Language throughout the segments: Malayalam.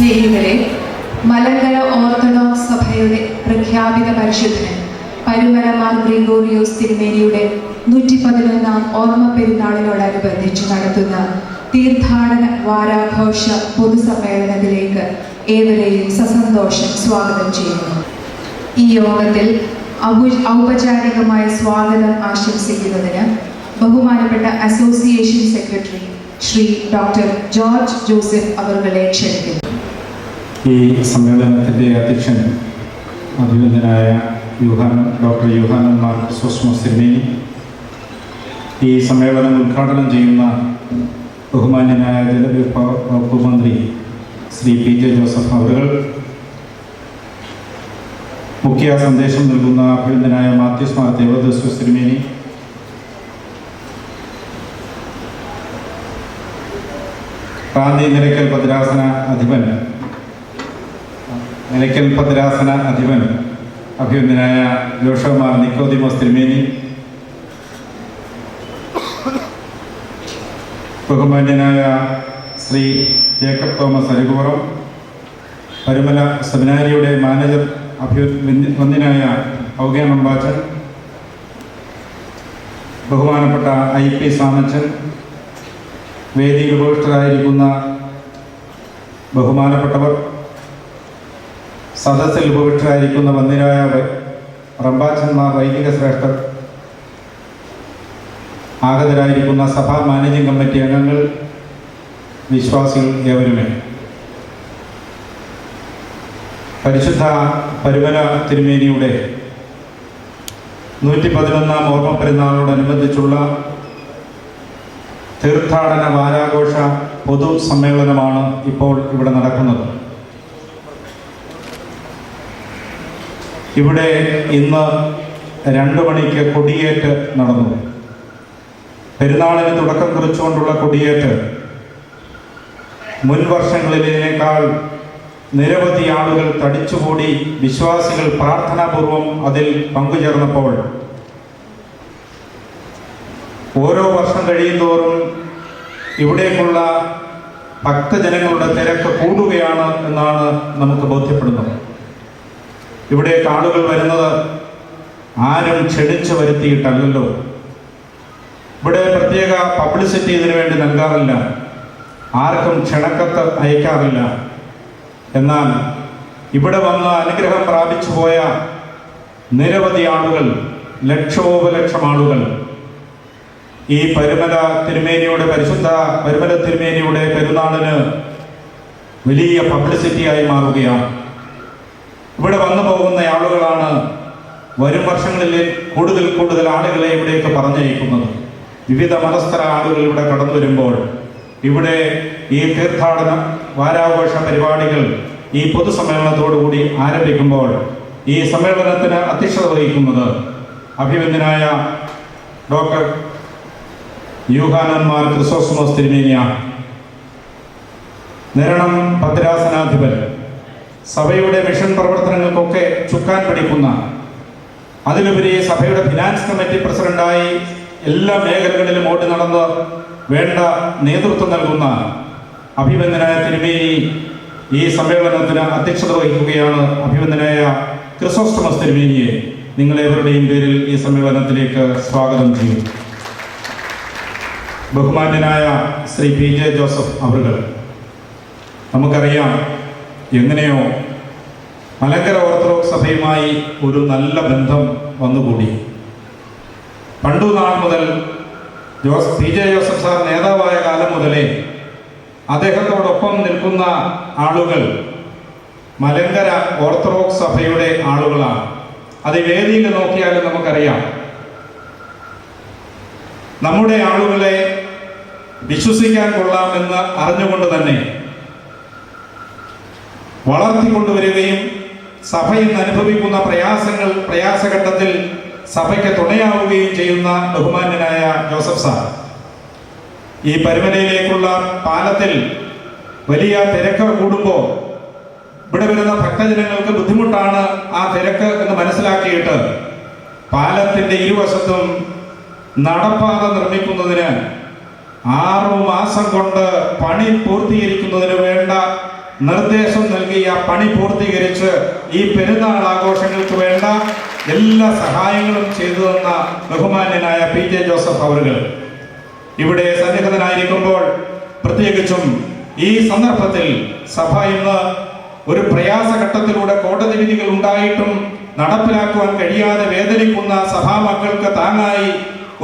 സ്നേഹിതരെ, മലങ്കര ഓർത്തഡോക്സ് സഭയുടെ പ്രഖ്യാപിത പരിശുദ്ധൻ പരുമല മാർ ഗ്രിഗോറിയോസ് തിരുമേനിയുടെ 111-ാം ഓർമ്മ പെരുന്നാളിനോടനുബന്ധിച്ച് നടത്തുന്ന തീർത്ഥാടന വാരാഘോഷ പൊതുസമ്മേളനത്തിലേക്ക് ഏവരെയും സസന്തോഷം സ്വാഗതം ചെയ്യുന്നു. ഈ യോഗത്തിൽ ഔപചാരികമായ സ്വാഗതം ആശംസിക്കുന്നതിന് ബഹുമാനപ്പെട്ട association secretary Shri doctor George Joseph അവരെ ക്ഷണിക്കുന്നു. ഈ സമ്മേളനത്തിൻ്റെ അധ്യക്ഷൻ അഭിനന്ദനായ ഡോക്ടർ യൂഹാനൻ മാർ ക്രിസോസ്റ്റമോസ് തിരുമേനി, ഈ സമ്മേളനം ഉദ്ഘാടനം ചെയ്യുന്ന ബഹുമാന്യനായ ജലവിഭവ വകുപ്പ് മന്ത്രി ശ്രീ PJ ജോസഫ് അവറുകൾ, മുഖ്യ സന്ദേശം നൽകുന്ന അഭിനന്ദനായ മാത്യൂസ് മാർ ദേവദാസ് തിരുമേനി, റാന്നി നിലയ്ക്കൽ ഭദ്രാസന അധിപൻ അഭിനന്ദനായ ജോഷമാർ നിക്കോദിമോസ് തിരുമേനി, ബഹുമാന്യനായ ശ്രീ ജേക്കബ് തോമസ് അരികുപുറം, പരുമല സെമിനാരിയുടെ മാനേജർ വന്യനായ ഔഗേൻ അമ്പാച്ചൻ, ബഹുമാനപ്പെട്ട IP സാമച്ചൻ, വേദിയിൽ ഉപവിഷ്ടരായിരിക്കുന്ന ബഹുമാനപ്പെട്ടവർ, സദസ്സിൽ ഉപവിഷ്ടരായിരിക്കുന്ന വന്യരായ റമ്പാച്ചന്മാർ, വൈദിക ശ്രേഷ്ഠർ, ആഗതരായിരിക്കുന്ന സഭാ മാനേജിംഗ് കമ്മിറ്റി അംഗങ്ങൾ, വിശ്വാസികൾ ഏവരുമേ, പരിശുദ്ധ പരുമല തിരുമേനിയുടെ 111-ാം ഓർമ്മ പെരുന്നാളിനോടനുബന്ധിച്ചുള്ള തീർത്ഥാടന വാരാഘോഷ പൊതു സമ്മേളനമാണ് ഇപ്പോൾ ഇവിടെ നടക്കുന്നത്. ഇവിടെ ഇന്ന് 2 മണിക്ക് കൊടിയേറ്റ് നടന്നു. പെരുന്നാളിന് തുടക്കം കുറിച്ചുകൊണ്ടുള്ള കൊടിയേറ്റ് മുൻ വർഷങ്ങളിലേക്കാൾ നിരവധി ആളുകൾ തടിച്ചുകൂടി വിശ്വാസികൾ പ്രാർത്ഥനാപൂർവം അതിൽ പങ്കുചേർന്നപ്പോൾ ഓരോ വർഷം കഴിയുന്തോറും ഇവിടേക്കുള്ള ഭക്തജനങ്ങളുടെ തിരക്ക് കൂടുകയാണ് എന്നാണ് നമുക്ക് ബോധ്യപ്പെടുന്നത്. ഇവിടേക്ക് ആളുകൾ വരുന്നത് ആരും ക്ഷണിച്ചു വരുത്തിയിട്ടല്ലല്ലോ. ഇവിടെ പ്രത്യേക പബ്ലിസിറ്റി ഇതിനു വേണ്ടി നൽകാറില്ല, ആർക്കും ക്ഷണക്കത്ത് അയക്കാറില്ല. എന്നാൽ ഇവിടെ വന്ന് അനുഗ്രഹം പ്രാപിച്ചു പോയ നിരവധി ആളുകൾ, ലക്ഷോപലക്ഷം ആളുകൾ ഈ പരിശുദ്ധ പരുമല തിരുമേനിയുടെ പെരുന്നാളിന് വലിയ പബ്ലിസിറ്റിയായി മാറുകയാണ്. ഇവിടെ വന്നു പോകുന്ന ആളുകളാണ് വരും വർഷങ്ങളിൽ കൂടുതൽ ആളുകളെ ഇവിടേക്ക് പറഞ്ഞയക്കുന്നത്. വിവിധ മതസ്ഥര ആളുകൾ ഇവിടെ കടന്നു വരുമ്പോൾ ഇവിടെ ഈ തീർത്ഥാടന വാരാഘോഷ പരിപാടികൾ ഈ പൊതുസമ്മേളനത്തോടുകൂടി ആരംഭിക്കുമ്പോൾ ഈ സമ്മേളനത്തിന് അധ്യക്ഷത വഹിക്കുന്നത് അഭിനന്ദനായ ഡോക്ടർ യൂഹാനൻ മാർ ക്രിസോസ്റ്റമോസ് തിരുമേനിയാണ്. നിരണം ഭദ്രാസനാധിപൻ, സഭയുടെ മിഷൻ പ്രവർത്തനങ്ങൾക്കൊക്കെ ചുക്കാൻ പിടിക്കുന്ന, അതിലുപരി സഭയുടെ ഫിനാൻസ് കമ്മിറ്റി പ്രസിഡന്റായി എല്ലാ മേഖലകളിലും ഓടി നടന്ന് വേണ്ട നേതൃത്വം നൽകുന്ന അഭിനന്ദനായ തിരുമേനി ഈ സമ്മേളനത്തിന് അധ്യക്ഷത വഹിക്കുകയാണ്. അഭിനന്ദനായ ക്രിസോസ്റ്റമസ് തിരുമേനിയെ നിങ്ങളേവരുടെയും പേരിൽ ഈ സമ്മേളനത്തിലേക്ക് സ്വാഗതം ചെയ്യും. ബഹുമാന്യനായ ശ്രീ PJ ജോസഫ് അവറുകൾ, നമുക്കറിയാം എങ്ങനെയോ മലങ്കര ഓർത്തഡോക്സ് സഭയുമായി ഒരു നല്ല ബന്ധം വന്നുകൂടി. പണ്ടു നാൾ മുതൽ PJ ജോസഫ് സാർ നേതാവായ കാലം മുതലേ അദ്ദേഹത്തോടൊപ്പം നിൽക്കുന്ന ആളുകൾ മലങ്കര ഓർത്തഡോക്സ് സഭയുടെ ആളുകളാണ്. അത് വേദിയിൽ നോക്കിയാലും നമുക്കറിയാം. നമ്മുടെ ആളുകളെ വിശ്വസിക്കാൻ കൊള്ളാമെന്ന് അറിഞ്ഞുകൊണ്ട് തന്നെ വളർത്തിക്കൊണ്ടുവരികയും സഭ ഇന്ന് അനുഭവിക്കുന്ന പ്രയാസഘട്ടത്തിൽ സഭയ്ക്ക് തുണയാവുകയും ചെയ്യുന്ന ബഹുമാന്യനായ ജോസഫ് സാർ ഈ പരുമലയിലേക്കുള്ള പാലത്തിൽ വലിയ തിരക്ക് കൂടുമ്പോൾ ഇവിടെ വരുന്ന ഭക്തജനങ്ങൾക്ക് ബുദ്ധിമുട്ടാണ് ആ തിരക്ക് എന്ന് മനസ്സിലാക്കിയിട്ട് പാലത്തിന്റെ ഇരുവശത്തും നടപ്പാത നിർമ്മിക്കുന്നതിന് 6 മാസം കൊണ്ട് പണി പൂർത്തീകരിക്കുന്നതിന് വേണ്ട നിർദ്ദേശം നൽകിയ പണി പൂർത്തീകരിച്ച് ഈ പെരുന്നാൾ ആഘോഷങ്ങൾക്ക് വേണ്ട എല്ലാ സഹായങ്ങളും ചെയ്തു തന്ന ബഹുമാന്യനായ പി ജെ ജോസഫ് അവറുകൾ ഇവിടെ സന്നിഹിതനായിരിക്കുമ്പോൾ, പ്രത്യേകിച്ചും ഈ സന്ദർഭത്തിൽ സഭ ഇന്ന് ഒരു പ്രയാസഘട്ടത്തിലൂടെ കോടതി വിധികൾ ഉണ്ടായിട്ടും നടപ്പിലാക്കുവാൻ കഴിയാതെ വേദനിക്കുന്ന സഭാമക്കൾക്ക് താങ്ങായി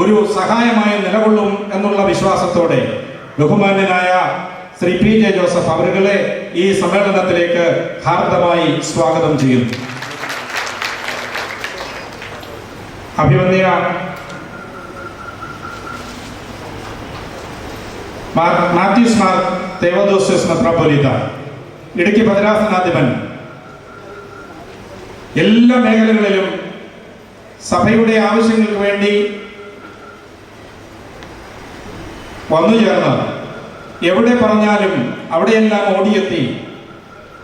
ഒരു സഹായമായി നിലകൊള്ളും എന്നുള്ള വിശ്വാസത്തോടെ ബഹുമാന്യനായ ശ്രീ പി ജെ ജോസഫ് അവരുകളെ ഈ സമ്മേളനത്തിലേക്ക് ഹാർദമായി സ്വാഗതം ചെയ്യുന്നു. അഭിവന്യ മാത്യൂസ് മാർ തേവദോസ്യോസ് മെത്രാപ്പോലീത്ത, ഇടുക്കി ഭദ്രാസനാധിപൻ, എല്ലാ മേഖലകളിലും സഭയുടെ ആവശ്യങ്ങൾക്ക് വേണ്ടി വന്നു ചേർന്ന് എവിടെ പറഞ്ഞാലും അവിടെയെല്ലാം ഓടിയെത്തി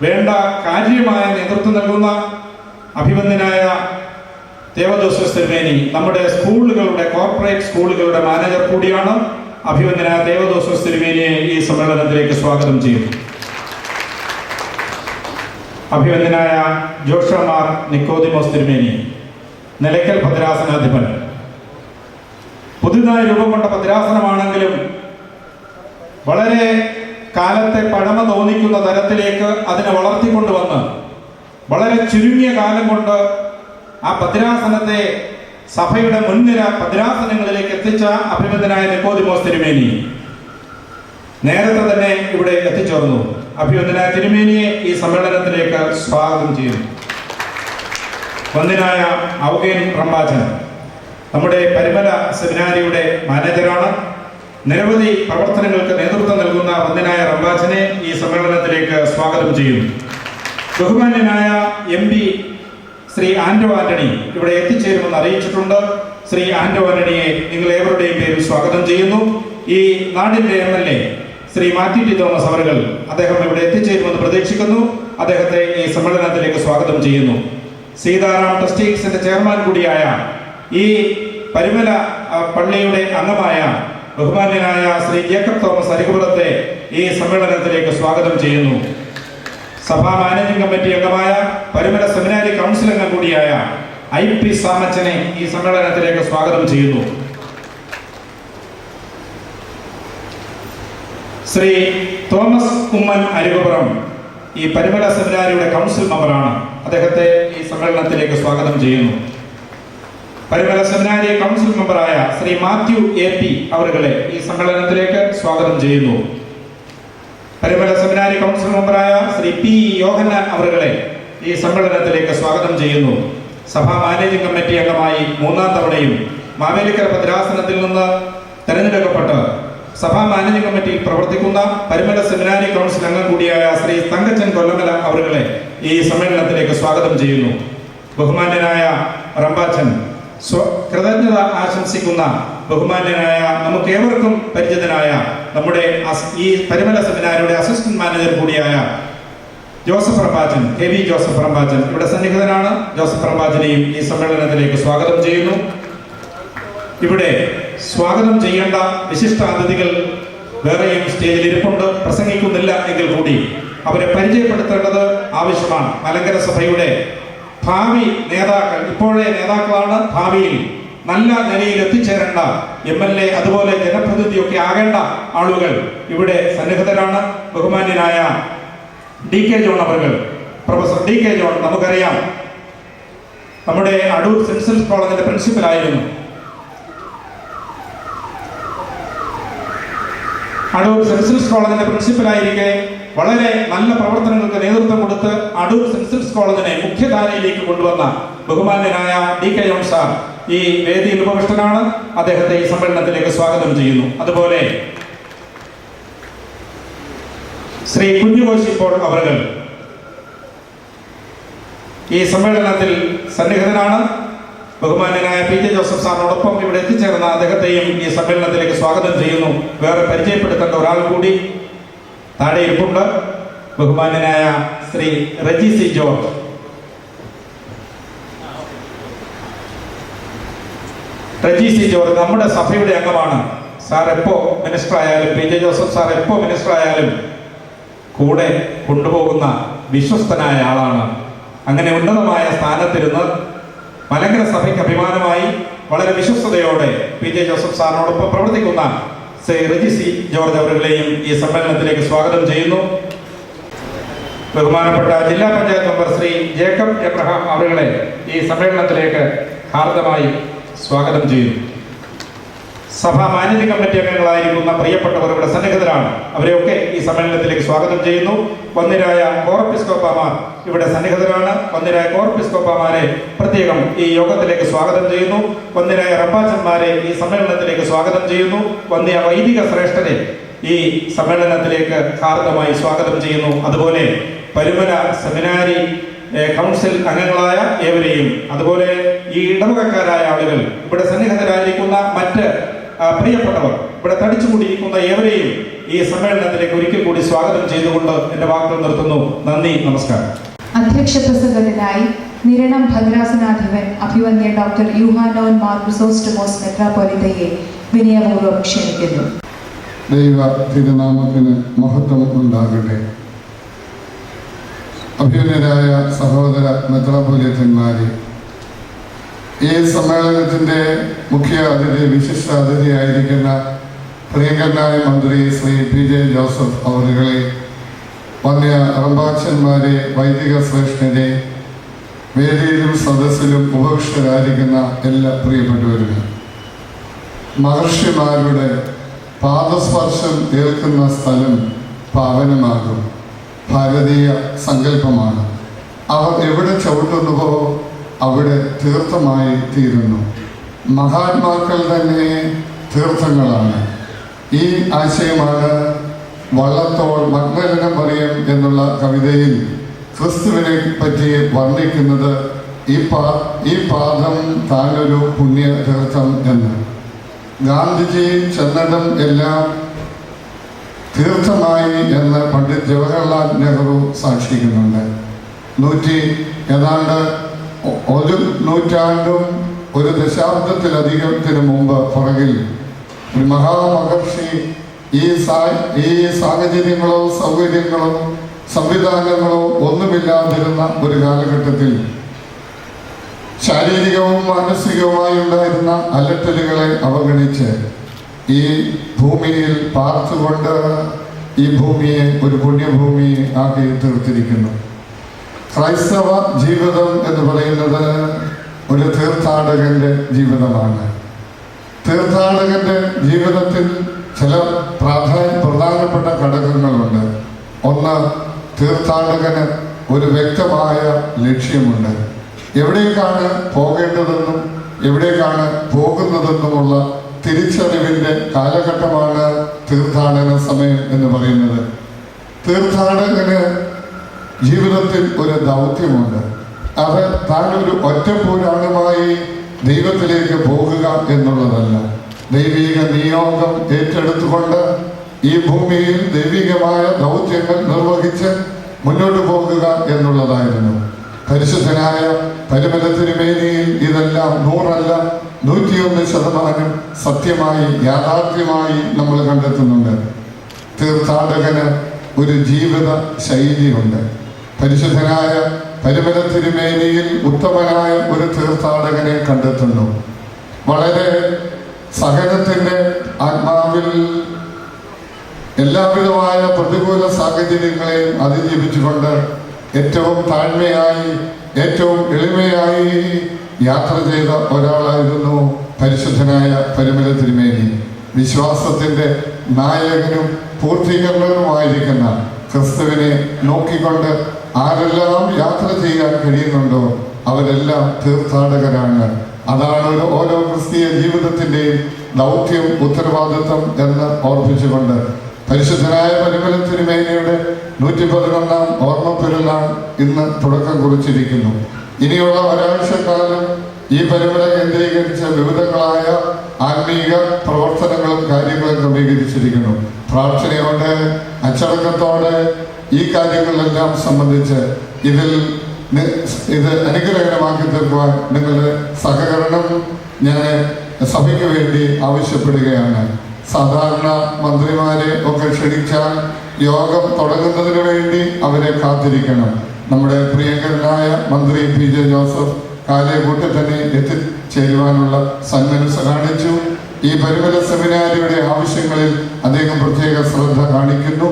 വേണ്ട കാര്യമായ നേതൃത്വം നൽകുന്ന അഭിവന്ദനായ തേവദോസ്യോസ് തിരുമേനി നമ്മുടെ സ്കൂളുകളുടെ, കോർപ്പറേറ്റ് സ്കൂളുകളുടെ മാനേജർ കൂടിയാണ്. അഭിവന്ദനായ തേവദോസ്യോസ് തിരുമേനിയെ ഈ സമ്മേളനത്തിലേക്ക് സ്വാഗതം ചെയ്യുന്നു. അഭിവന്ദനായ ജോഷുവ മാർ നിക്കോദിമോസ് തിരുമേനി, നിലയ്ക്കൽ ഭദ്രാസനാധിപൻ, പുതുതായി രൂപം കൊണ്ട ഭദ്രാസനമാണെങ്കിലും വളരെ കാലത്തെ പഴമ തോന്നിക്കുന്ന തരത്തിലേക്ക് അതിനെ വളർത്തിക്കൊണ്ടുവന്ന് വളരെ ചുരുങ്ങിയ കാലം കൊണ്ട് ആ ഭദ്രാസനത്തെ സഭയുടെ മുൻനിര ഭദ്രാസനങ്ങളിലേക്ക് എത്തിച്ച അഭിവന്ദനായ നിക്കോദിമോസ് തിരുമേനി നേരത്തെ തന്നെ ഇവിടെ എത്തിച്ചേർന്നു. അഭിവന്ദനായ തിരുമേനിയെ ഈ സമ്മേളനത്തിലേക്ക് സ്വാഗതം ചെയ്യുന്നു. വന്ദനായ ഔഗേൻ റമ്പാച്ചൻ നമ്മുടെ പരിമല സെമിനാരിയുടെ മാനേജറാണ്. നിരവധി പ്രവർത്തനങ്ങൾക്ക് നേതൃത്വം നൽകുന്ന വന്ദനായ റമ്പാച്ചനെ ഈ സമ്മേളനത്തിലേക്ക് സ്വാഗതം ചെയ്യുന്നു. ബഹുമാന്യനായ MP ശ്രീ ആന്റോ ആന്റണി ഇവിടെ എത്തിച്ചേരുമെന്ന് അറിയിച്ചിട്ടുണ്ട്. ശ്രീ ആന്റോ ആന്റണിയെ നിങ്ങൾ ഏവരുടെയും പേരിൽ സ്വാഗതം ചെയ്യുന്നു. ഈ നാടിന്റെ MLA Shri Mathew T Thomas അവറുകൾ, അദ്ദേഹം ഇവിടെ എത്തിച്ചേരുമെന്ന് പ്രതീക്ഷിക്കുന്നു. അദ്ദേഹത്തെ ഈ സമ്മേളനത്തിലേക്ക് സ്വാഗതം ചെയ്യുന്നു. സീതാറാം ട്രസ്റ്റീസിന്റെ ചെയർമാൻ കൂടിയായ ഈ പരിമല പള്ളിയുടെ അംഗമായ ബഹുമാന്യനായ ശ്രീ ജേക്കബ് തോമസ് അരികുപുറത്തെ ഈ സമ്മേളനത്തിലേക്ക് സ്വാഗതം ചെയ്യുന്നു. സഭാ മാനേജിംഗ് കമ്മിറ്റി അംഗമായ പരിമല സെമിനാരി കൗൺസിൽ അംഗം കൂടിയായ IP സാമച്ചനെ ഈ സമ്മേളനത്തിലേക്ക് സ്വാഗതം ചെയ്യുന്നു. ശ്രീ തോമസ് ഉമ്മൻ അരികുപുറം ഈ പരിമല സെമിനാരിയുടെ കൗൺസിൽ മെമ്പറാണ്. അദ്ദേഹത്തെ ഈ സമ്മേളനത്തിലേക്ക് സ്വാഗതം ചെയ്യുന്നു. Parumala seminary council മെമ്പറായ Shri Mathew AP അവരുകളെ ഈ സമ്മേളനത്തിലേക്ക് സ്വാഗതം ചെയ്യുന്നു. Parumala seminary council മെമ്പറായ Shri P യോഹന്നാൻ അവരുകളെ ഈ സമ്മേളനത്തിലേക്ക് സ്വാഗതം ചെയ്യുന്നു. സഭാ മാനേജിംഗ് കമ്മിറ്റി അംഗമായി 3ാം തവണയും മാവേലിക്കര ഭദ്രാസനത്തിൽ നിന്ന് തെരഞ്ഞെടുക്കപ്പെട്ട് സഭാ മാനേജിംഗ് കമ്മിറ്റിയിൽ പ്രവർത്തിക്കുന്ന പരിമല സെമിനാരി കൗൺസിൽ അംഗം കൂടിയായ ശ്രീ തങ്കച്ചൻ കൊല്ലമല അവരുകളെ ഈ സമ്മേളനത്തിലേക്ക് സ്വാഗതം ചെയ്യുന്നു. ബഹുമാന്യനായ റമ്പാച്ചൻ കൃതജ്ഞത ആശംസിക്കുന്ന ബഹുമാന്യനായ നമുക്ക് ഏവർക്കും പരിചിതനായ നമ്മുടെ ഈ പരിമല സെമിനാരിയുടെ അസിസ്റ്റന്റ് മാനേജർ കൂടിയായ ജോസഫ് റമ്പാച്ചൻ, KV ജോസഫ് റമ്പാച്ചൻ ഇവിടെ സന്നിഹിതനാണ്. ജോസഫ് റമ്പാച്ചനെയും ഈ സമ്മേളനത്തിലേക്ക് സ്വാഗതം ചെയ്യുന്നു. ഇവിടെ സ്വാഗതം ചെയ്യേണ്ട വിശിഷ്ട അതിഥികൾ വേറെയും സ്റ്റേജിൽ ഇരിപ്പുണ്ട്. പ്രസംഗിക്കുന്നില്ല എങ്കിൽ കൂടി അവരെ പരിചയപ്പെടുത്തേണ്ടത് ആവശ്യമാണ്. മലങ്കര സഭയുടെ ഭാവി നേതാക്കൾ, ഇപ്പോഴേ നേതാക്കളാണ്, ഭാവിയിൽ നല്ല നിലയിൽ എത്തിച്ചേരേണ്ട MLA അതുപോലെ ജനപ്രതിനിധിയൊക്കെ ആകേണ്ട ആളുകൾ ഇവിടെ സന്നിഹിതരാണ്. ബഹുമാന്യനായ DK ജോൺ അവர்கள், പ്രൊഫസർ DK ജോൺ നമുക്കറിയാം നമ്മുടെ അടൂർ സെന്റ് ജോസഫ് കോളേജിന്റെ പ്രിൻസിപ്പലായിരുന്നു. അടൂർ സെന്റ് ജോസഫ് കോളേജിന്റെ പ്രിൻസിപ്പലായിരിക്കെ വളരെ നല്ല പ്രവർത്തനങ്ങൾക്ക് നേതൃത്വം കൊടുത്ത് അടൂർ സെന്റ് ജോസഫ് കോളേജിനെ മുഖ്യധാരയിലേക്ക് കൊണ്ടുവന്ന ബഹുമാന്യനായ DK ജോൺ സാർ ഈ വേദിയിൽ ഉപവിഷ്ടനാണ്. അദ്ദേഹത്തെ ഈ സമ്മേളനത്തിലേക്ക് സ്വാഗതം ചെയ്യുന്നു. അതുപോലെ ശ്രീ കുഞ്ഞുകോശി പോൾ അവറുകൾ ഈ സമ്മേളനത്തിൽ സന്നിഹിതനാണ്. ബഹുമാന്യനായ P J ജോസഫ് സാറിനോടൊപ്പം ഇവിടെ എത്തിച്ചേർന്ന അദ്ദേഹത്തെയും ഈ സമ്മേളനത്തിലേക്ക് സ്വാഗതം ചെയ്യുന്നു. വേറെ പരിചയപ്പെടുത്തേണ്ട ഒരാൾ കൂടി താഴെ ഇരിപ്പുണ്ട്. ബഹുമാന്യനായ Shri Reji C George. Reji C George നമ്മുടെ സഭയുടെ അംഗമാണ്. സാർ എപ്പോ മിനിസ്റ്റർ ആയാലും, P J ജോസഫ് സാർ എപ്പോ മിനിസ്റ്റർ ആയാലും കൂടെ കൊണ്ടുപോകുന്ന വിശ്വസ്തനായ ആളാണ്. അങ്ങനെ ഉന്നതമായ സ്ഥാനത്തിരുന്ന് മലങ്കര സഭയ്ക്ക് അഭിമാനമായി വളരെ വിശ്വസ്തയോടെ പി.ജെ. ജോസഫ് സാറിനോടൊപ്പം പ്രവർത്തിക്കുന്ന ശ്രീ റെജി സി. ജോർജ് അവരുടെയും ഈ സമ്മേളനത്തിലേക്ക് സ്വാഗതം ചെയ്യുന്നു. ബഹുമാനപ്പെട്ട ജില്ലാ പഞ്ചായത്ത് മെമ്പർ ശ്രീ ജേക്കബ് എബ്രഹാം അവരുകളെ ഈ സമ്മേളനത്തിലേക്ക് ഹാർദമായി സ്വാഗതം ചെയ്യുന്നു. സഭാ മാനേജ് കമ്മിറ്റി അംഗങ്ങളായിരിക്കുന്ന പ്രിയപ്പെട്ടവർ ഇവിടെ സന്നിഹിതരാണ്. അവരെയൊക്കെ ഈ സമ്മേളനത്തിലേക്ക് സ്വാഗതം ചെയ്യുന്നു. വന്യരായ കോറപ്പിസ്കോപ്പമാർ ഇവിടെ സന്നിഹിതരാണ്. വന്യരായ കോറപ്പിസ്കോപ്പമാരെ പ്രത്യേകം ഈ യോഗത്തിലേക്ക് സ്വാഗതം ചെയ്യുന്നു. വന്യരായ റബ്ബാച്ചന്മാരെ ഈ സമ്മേളനത്തിലേക്ക് സ്വാഗതം ചെയ്യുന്നു. വന്യ വൈദിക ശ്രേഷ്ഠരെ ഈ സമ്മേളനത്തിലേക്ക് ഹാർദമായി സ്വാഗതം ചെയ്യുന്നു. അതുപോലെ പരുമല സെമിനാരി കൗൺസിൽ അംഗങ്ങളായ ഏവരെയും, അതുപോലെ ഈ ഇടവകക്കാരായ ആളുകൾ, ഇവിടെ സന്നിഹിതരായിരിക്കുന്ന മറ്റ് പ്രിയപ്പെട്ടവർ, ഇവിടെ തടിച്ചുകൂടിയിരിക്കുന്ന ഏവരെയും ഈ സമ്മേളനത്തിലേക്ക് ഒരിക്കൽ കൂടി സ്വാഗതം ചെയ്തുകൊണ്ട് എൻ്റെ വാക്കുകൾ നിർത്തുന്നു. നന്ദി, നമസ്കാരം. അധ്യക്ഷ പ്രസംഗത്തിനായി നിരണം ഭദ്രാസനാധിപൻ അഭിവന്യ ഡോക്ടർ യൂഹാനോൻ മാർ ക്രിസോസ്റ്റമോസ് മെത്രാപ്പൊലീത്തയെ വിനയപൂർവ്വം ക്ഷണിക്കുന്നു. ദൈവ തിരുനാമത്തിന് മഹത്വം ഉണ്ടാകട്ടെ. അഭിമന്യരായ സഹോദര മെത്രാപ്പൊലീത്തന്മാരെ, ഈ സമ്മേളനത്തിൻ്റെ മുഖ്യ അതിഥി, വിശിഷ്ട അതിഥിയായിരിക്കുന്ന പ്രിയങ്കരനായ മന്ത്രി ശ്രീ പി.ജെ. ജോസഫ് അവരുകളെ, വന്യ റമ്പാച്ചന്മാരെ, വൈദിക ശ്രേഷ്ഠരെ, വേദിയിലും സദസ്സിലും ഉപവിഷ്ടരായിരിക്കുന്ന എല്ലാ പ്രിയപ്പെട്ടവരും, മഹർഷിമാരുടെ പാദസ്പർശം ഏൽക്കുന്ന സ്ഥലം പാവനമാകും. ഭാരതീയ സങ്കല്പമാണ്. അവർ എവിടെ ചവിട്ടുന്നുവോ അവിടെ തീർത്ഥമായി തീരുന്നു. മഹാത്മാക്കൾ തന്നെ തീർത്ഥങ്ങളാണ്. ഈ ആശയമാണ് വള്ളത്തോൾ മഗ്ദലന മറിയം എന്നുള്ള കവിതയിൽ ക്രിസ്തുവിനെ പറ്റി വർണ്ണിക്കുന്നത്. ഈ പാദം താനൊരു പുണ്യ തീർത്ഥം എന്ന്. ഗാന്ധിജി ചെന്നടം എല്ലാം തീർത്ഥമായി എന്ന് പണ്ഡിറ്റ് ജവഹർലാൽ നെഹ്റു സാക്ഷിക്കുന്നുണ്ട്. ഏതാണ്ട് ഒരു നൂറ്റാണ്ടും ഒരു ദശാബ്ദത്തിലധികത്തിന് മുമ്പ് പുറകിൽ ഒരു മഹാമഹർഷി ഈ സാഹചര്യങ്ങളോ സൗകര്യങ്ങളോ സംവിധാനങ്ങളോ ഒന്നുമില്ലാതിരുന്ന ഒരു കാലഘട്ടത്തിൽ ശാരീരികവും മാനസികവുമായി ഉണ്ടായിരുന്ന അലട്ടലുകളെ അവഗണിച്ച് ഈ ഭൂമിയിൽ പാർത്തുകൊണ്ട് ഈ ഭൂമിയെ ഒരു പുണ്യഭൂമി ആക്കി തീർത്തിരിക്കുന്നു. ക്രൈസ്തവ ജീവിതം എന്ന് പറയുന്നത് ഒരു തീർത്ഥാടകന്റെ ജീവിതമാണ്. തീർത്ഥാടകന്റെ ജീവിതത്തിൽ ചില പ്രധാനപ്പെട്ട ഘടകങ്ങളുണ്ട്. ഒന്ന്, തീർത്ഥാടകന് ഒരു വ്യക്തമായ ലക്ഷ്യമുണ്ട്. എവിടേക്കാണ് പോകേണ്ടതെന്നും എവിടേക്കാണ് പോകുന്നതെന്നുമുള്ള തിരിച്ചറിവിൻ്റെ കാലഘട്ടമാണ് തീർത്ഥാടന സമയം എന്ന് പറയുന്നത്. തീർത്ഥാടകന് ജീവിതത്തിൽ ഒരു ദൗത്യമുണ്ട്. അത് താനൊരു ഒറ്റപ്പൂരാണുമായി ദൈവത്തിലേക്ക് പോകുക എന്നുള്ളതല്ല. ദൈവിക നിയോഗം ഏറ്റെടുത്തുകൊണ്ട് ഈ ഭൂമിയിൽ ദൈവികമായ ദൗത്യങ്ങൾ നിർവഹിച്ച് മുന്നോട്ട് പോകുക എന്നുള്ളതായിരുന്നു. പരിശുദ്ധനായ പരുമല തിരുമേനിയിൽ ഇതെല്ലാം 100 അല്ല 101% സത്യമായി യാഥാർത്ഥ്യമായി നമ്മൾ കണ്ടെത്തുന്നുണ്ട്. തീർത്ഥാടകന് ഒരു ജീവിത ശൈലിയുണ്ട്. പരിശുദ്ധനായ പരുമല തിരുമേനിയിൽ ഉത്തമനായ ഒരു തീർത്ഥാടകനെ കണ്ടെത്തുന്നു. വളരെ സഹനത്തിൻ്റെ ആത്മാവിൽ എല്ലാവിധമായ പ്രതികൂല സാഹചര്യങ്ങളെയും അതിജീവിച്ചുകൊണ്ട് ഏറ്റവും താഴ്മയായി, ഏറ്റവും എളിമയായി യാത്ര ചെയ്ത ഒരാളായിരുന്നു പരിശുദ്ധനായ പരുമല തിരുമേനി. വിശ്വാസത്തിൻ്റെ നായകനും പൂർത്തീകരണവുമായിരിക്കുന്ന ക്രിസ്തുവിനെ നോക്കിക്കൊണ്ട് ആരെല്ലാം യാത്ര ചെയ്യാൻ കഴിയുന്നുണ്ടോ അവരെല്ലാം തീർത്ഥാടകരാണ്. അതാണ് ഓരോ ക്രിസ്തീയ ജീവിതത്തിൻ്റെയും ദൗത്യം, ഉത്തരവാദിത്വം എന്ന് ഓർപ്പിച്ചുകൊണ്ട് പരിശുദ്ധനായ പരുമല തിരുമേനിയുടെ 111-ാം ഓർമ്മ പെരുന്നാൾ ഇന്ന് തുടക്കം കുറിച്ചിരിക്കുന്നു. ഇനിയുള്ള ഒരാഴ്ചക്കാലം ഈ പരുമല കേന്ദ്രീകരിച്ച് വിവിധങ്ങളായ ആത്മീക പ്രവർത്തനങ്ങളും കാര്യങ്ങളും ക്രമീകരിച്ചിരിക്കുന്നു. പ്രാർത്ഥനയോടെ, അച്ചടക്കത്തോടെ ഈ കാര്യങ്ങളിലെല്ലാം സംബന്ധിച്ച് ഇത് അനുഗ്രഹമാക്കി തീർക്കുവാൻ നിങ്ങളുടെ സഹകരണം ഞാൻ സഭയ്ക്ക് വേണ്ടി ആവശ്യപ്പെടുകയാണ്. സാധാരണ മന്ത്രിമാരെ ഒക്കെ ക്ഷണിച്ചാൽ യോഗം തുടങ്ങുന്നതിന് വേണ്ടി അവരെ കാത്തിരിക്കണം. നമ്മുടെ പ്രിയങ്കരനായ മന്ത്രി പി ജെ ജോസഫ് കാലക്കൂട്ടിൽ തന്നെ എത്തിച്ചേരുവാനുള്ള സന്മനസ് കാണിച്ചു. ഈ പരിമല സെമിനാരിയുടെ ആവശ്യങ്ങളിൽ അദ്ദേഹം പ്രത്യേക ശ്രദ്ധ കാണിക്കുന്നു.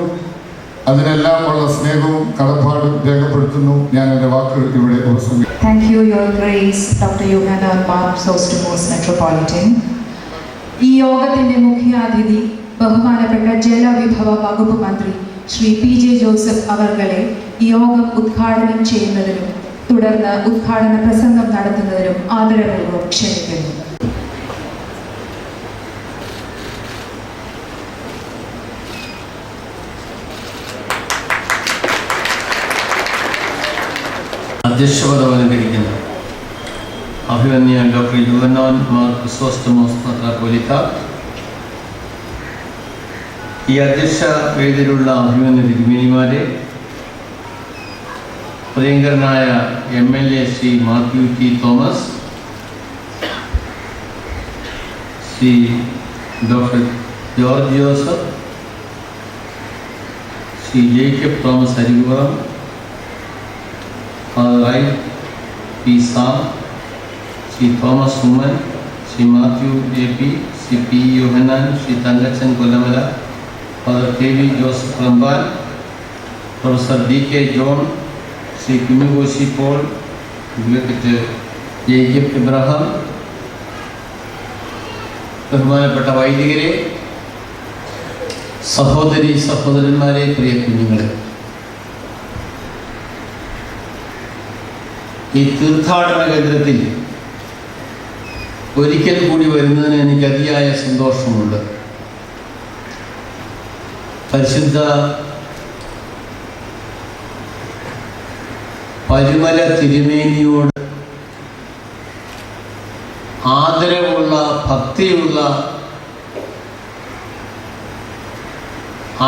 അതിനെല്ലാം ഉള്ള സ്നേഹവും കടപ്പാടും രേഖപ്പെടുത്തുന്നു. ഞാൻ എൻ്റെ വാക്കുകൾ ഇവിടെ ഉപസംഹരിക്കുന്നു. Thank you, Your Grace, Dr. Yohanan Mar Chrysostomos, Metropolitan. ഈ യോഗത്തിന്റെ മുഖ്യാതിഥി ബഹുമാനപ്പെട്ട ജലവിഭവ വകുപ്പ് മന്ത്രി ശ്രീ പി ജെ ജോസഫ് അവർകളെ ഈ യോഗം ഉദ്ഘാടനം ചെയ്യുന്നതിനും തുടർന്ന് ഉദ്ഘാടന പ്രസംഗം നടത്തുന്നതിനും ആദരപൂർവ്വം ക്ഷണിക്കുന്നു. അധ്യക്ഷപദം അലങ്കരിക്കുന്ന അഭിമന്യ ഡോക്ടർ യുവനാൻ മാർ ക്രിസോസ്റ്റമോസ് മെത്രാപ്പോലീത്ത, ഈ അധ്യക്ഷ വേദിയിലുള്ള അഭിമന്യ തിരുമേനിമാരെ, പ്രിയങ്കരനായ MLA Shri Mathew T Thomas, Shri doctor George Joseph, Shri Jacob Thomas Arikupuram, Father I. P. Sam, Sri Thomas Uman, Sri Matthew A.P., Sri P. Yohanan, Sri Tangachan Kolamala, Father K.V. Joseph Ramban, Professor D.K. John, Sri Pimigoshi Paul, Jacob Abraham, ബഹുമാനപ്പെട്ട വൈദികരെ, സഹോദരി സഹോദരന്മാരെ, പ്രിയ കുഞ്ഞുങ്ങളെ, ഈ തീർത്ഥാടന കേന്ദ്രത്തിൽ ഒരിക്കൽ കൂടി വരുന്നതിന് എനിക്ക് അതിയായ സന്തോഷമുണ്ട്. പരിശുദ്ധ പരിമല തിരുമേനിയോട് ആദരവുള്ള, ഭക്തിയുള്ള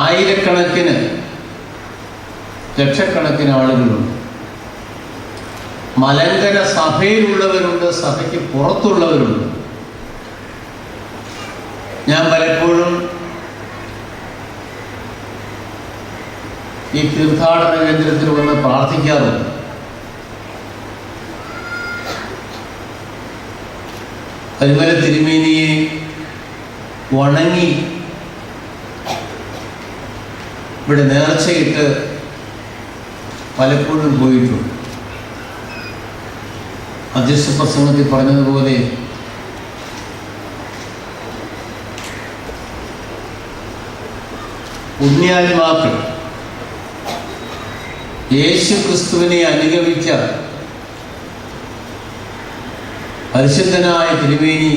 ആയിരക്കണക്കിന്, ലക്ഷക്കണക്കിന് ആളുകളുണ്ട്. മലങ്കര സഭയിലുള്ളവരുണ്ട്, സഭയ്ക്ക് പുറത്തുള്ളവരുണ്ട്. ഞാൻ പലപ്പോഴും ഈ തീർത്ഥാടന കേന്ദ്രത്തിൽ വന്ന് പ്രാർത്ഥിക്കാറുണ്ട്. പരിമല തിരുമേനിയെ വണങ്ങി ഇവിടെ നേർച്ചയിട്ട് പലപ്പോഴും പോയിട്ടുണ്ട്. അധ്യക്ഷ പ്രസംഗത്തിൽ പറഞ്ഞതുപോലെ പുണ്യാത്മാക്കൾ യേശു ക്രിസ്തുവിനെ അനുഗമിച്ച പരിശുദ്ധനായ തിരുമേനി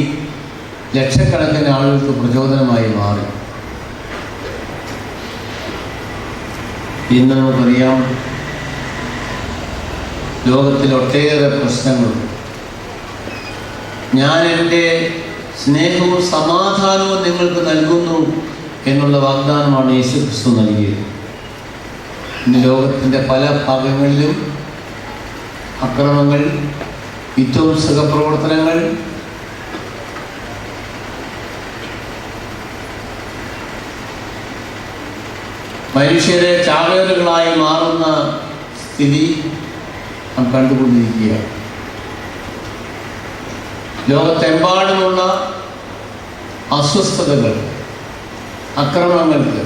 ലക്ഷക്കണക്കിന് ആളുകൾക്ക് പ്രചോദനമായി മാറി. ഇന്ന് നമുക്കറിയാം, ലോകത്തിൽ ഒട്ടേറെ പ്രശ്നങ്ങളുണ്ട്. ഞാൻ എൻ്റെ സ്നേഹവും സമാധാനവും നിങ്ങൾക്ക് നൽകുന്നു എന്നുള്ള വാഗ്ദാനമാണ് യേശു ക്രിസ്തു നൽകിയത്. ഇന്ന് ലോകത്തിൻ്റെ പല ഭാഗങ്ങളിലും അക്രമങ്ങൾ, വിധ്വംസക പ്രവർത്തനങ്ങൾ, മനുഷ്യരെ ചാവേറുകളായി മാറുന്ന സ്ഥിതി നാം കണ്ടുകൊണ്ടിരിക്കുകയാണ്. ലോകത്തെമ്പാടുമുള്ള അസ്വസ്ഥതകൾ, അക്രമങ്ങൾക്ക്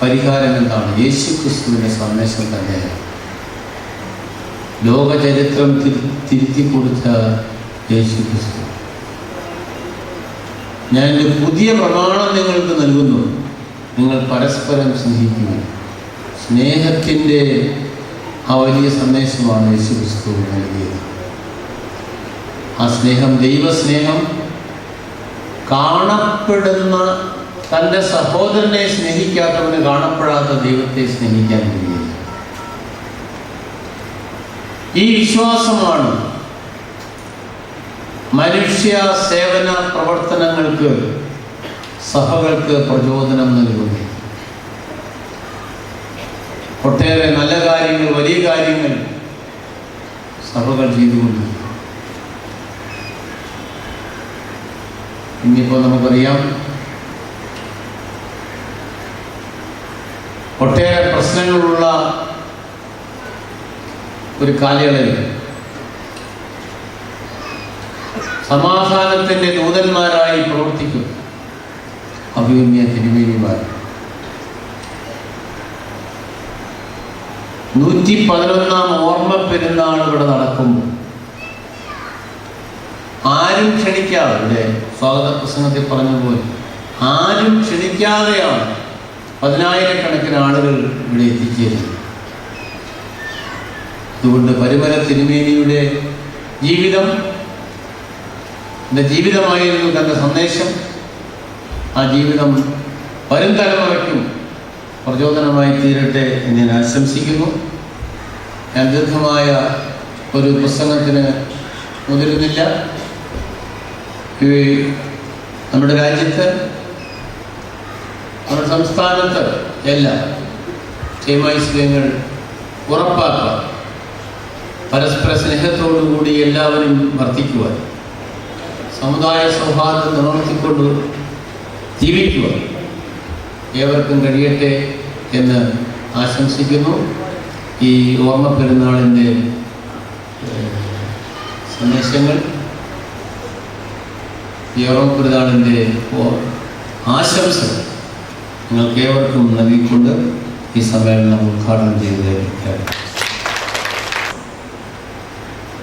പരിഹാരം എന്താണ്? യേശു ക്രിസ്തുവിൻ്റെ സന്ദേശം തന്നെയാണ്. ലോകചരിത്രം തിരുത്തി കൊടുത്ത യേശു ക്രിസ്തു. ഞാൻ ഒരു പുതിയ പ്രമാണം നിങ്ങൾക്ക് നൽകുന്നു, നിങ്ങൾ പരസ്പരം സ്നേഹിക്കുക. സ്നേഹത്തിൻ്റെ ആ വലിയ സന്ദേശമാണ് യേശു ക്രിസ്തു നൽകിയത്. ആ സ്നേഹം, ദൈവസ്നേഹം, കാണപ്പെടുന്ന തൻ്റെ സഹോദരനെ സ്നേഹിക്കാത്തവന് കാണപ്പെടാത്ത ദൈവത്തെ സ്നേഹിക്കാൻ കഴിയില്ല. ഈ വിശ്വാസമാണ് മനുഷ്യ സേവന പ്രവർത്തനങ്ങൾക്ക്, സഭകൾക്ക് പ്രചോദനം നൽകുന്നത്. ഒട്ടേറെ നല്ല കാര്യങ്ങൾ, വലിയ കാര്യങ്ങൾ സഭകൾ ചെയ്തുകൊണ്ടിരിക്കും. ഇന്നിപ്പോൾ നമുക്കറിയാം, ഒട്ടേറെ പ്രശ്നങ്ങളുള്ള ഒരു കാലയളവിൽ സമാധാനത്തിൻ്റെ ദൂതന്മാരായി പ്രവർത്തിക്കും അഭിമന്യ തിരുമേനിമാർ 111 ഓർമ്മ പെരുന്നാൾ ഇവിടെ നടക്കുമ്പോൾ ആരും ക്ഷണിക്കാതെ, ഇവിടെ സ്വാഗത പ്രസംഗത്തിൽ പറഞ്ഞതുപോലെ ആരും ക്ഷണിക്കാതെയാണ് 10,000-കണക്കിന് ആളുകൾ ഇവിടെ എത്തിച്ചേരുന്നത്. അതുകൊണ്ട് പരിമല തിരുമേനിയുടെ ജീവിതം എൻ്റെ ജീവിതമായിരുന്നു തൻ്റെ സന്ദേശം. ആ ജീവിതം വരും തലമുറയ്ക്കും പ്രചോദനമായി തീരട്ടെ എന്ന് ഞാൻ ആശംസിക്കുന്നു. ഞാൻ ദീർഘമായ ഒരു പ്രസംഗത്തിന് മുതിരുന്നില്ല. നമ്മുടെ രാജ്യത്ത്, നമ്മുടെ സംസ്ഥാനത്ത് എല്ലാം ക്ഷേമൈശ്വര്യങ്ങൾ ഉറപ്പാക്കുക, പരസ്പര സ്നേഹത്തോടുകൂടി എല്ലാവരും വർദ്ധിക്കുവാൻ, സമുദായ സൗഹാർദ്ദം നിലനിർത്തിക്കൊണ്ട് ജീവിക്കുവാൻ ഏവർക്കും കഴിയട്ടെ എന്ന് ആശംസിക്കുന്നു. ഈ ഓർമ്മ പെരുന്നാളിൻ്റെ സന്ദേശങ്ങൾ, ഈ ഓർമ്മ പെരുന്നാളിൻ്റെ ആശംസകൾ നിങ്ങൾക്ക് ഏവർക്കും നൽകിക്കൊണ്ട് ഈ സമ്മേളനം ഉദ്ഘാടനം ചെയ്തത്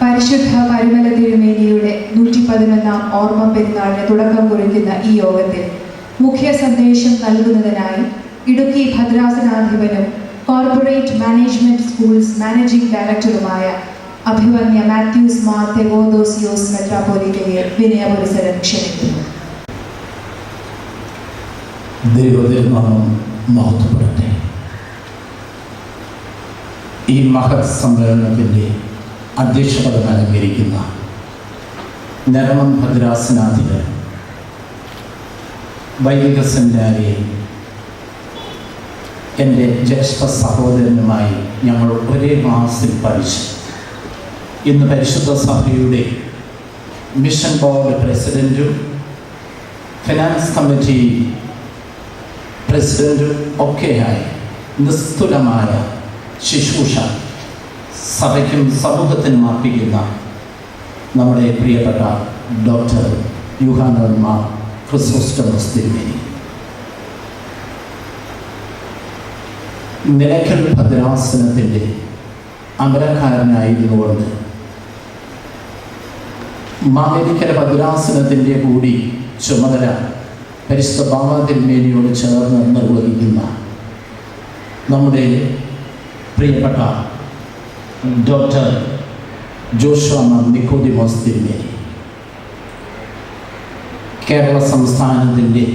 പരിശുദ്ധ പരിമല തിരുമേനിയുടെ 111 ഓർമ്മ പെരുന്നാളിന് തുടക്കം കുറിക്കുന്ന ഈ യോഗത്തിൽ മുഖ്യ സന്ദേശം നൽകുന്നതിനായി ഇടുക്കി ഭദ്രാസനാധിപനും കോർപ്പറേറ്റ് മാനേജ്മെന്റ് സ്കൂൾസ് മാനേജിംഗ് ഡയറക്ടറുമായ അഭിവന്യ മാത്യൂസ് മാർ തെവോദോസിയോസ് മെത്രാപ്പോലീത്തയെ വിനയപുരസരം ക്ഷണിക്കുന്നു. ദൈവതിരുനാമം മഹത്വപ്പെടട്ടെ. ഈ മഹത് സമ്മേളനത്തിൻ്റെ അധ്യക്ഷപദം അലങ്കരിക്കുന്ന നരമം ഭദ്രാസനാധിപൻ വൈദിക സെമിനാരിയെ എൻ്റെ ജ്യേഷ്ഠ സഹോദരനുമായി ഞങ്ങൾ ഒരേ ക്ലാസ്സിൽ പഠിച്ചു. ഇന്ന് പരിശുദ്ധ സഭയുടെ മിഷൻ ബോർഡ് പ്രസിഡൻറ്റും ഫിനാൻസ് കമ്മിറ്റി പ്രസിഡൻറ്റും ഒക്കെയായി നിസ്തുലമായ ശുശ്രൂഷ സഭയ്ക്കും സമൂഹത്തിനും അർപ്പിക്കുന്ന നമ്മുടെ പ്രിയപ്പെട്ട ഡോക്ടർ യൂഹാനോൻ മാർ ക്രിസോസ്റ്റമസ് തിരുമേനി, നിലയ്ക്കൽ ഭദ്രാസനത്തിൻ്റെ അമരക്കാരനായിരുന്നുകൊണ്ട് മാവേലിക്കര ഭദ്രാസനത്തിൻ്റെ കൂടി ചുമതല പരിശുദ്ധ ബാബ തിരുമേനിയോട് ചേർന്ന് നിർവഹിക്കുന്ന നമ്മുടെ പ്രിയപ്പെട്ട ഡോക്ടർ ജോഷുവ നിക്കോദിമോസ് തിരുമേനി, കേരള സംസ്ഥാനത്തിൻ്റെ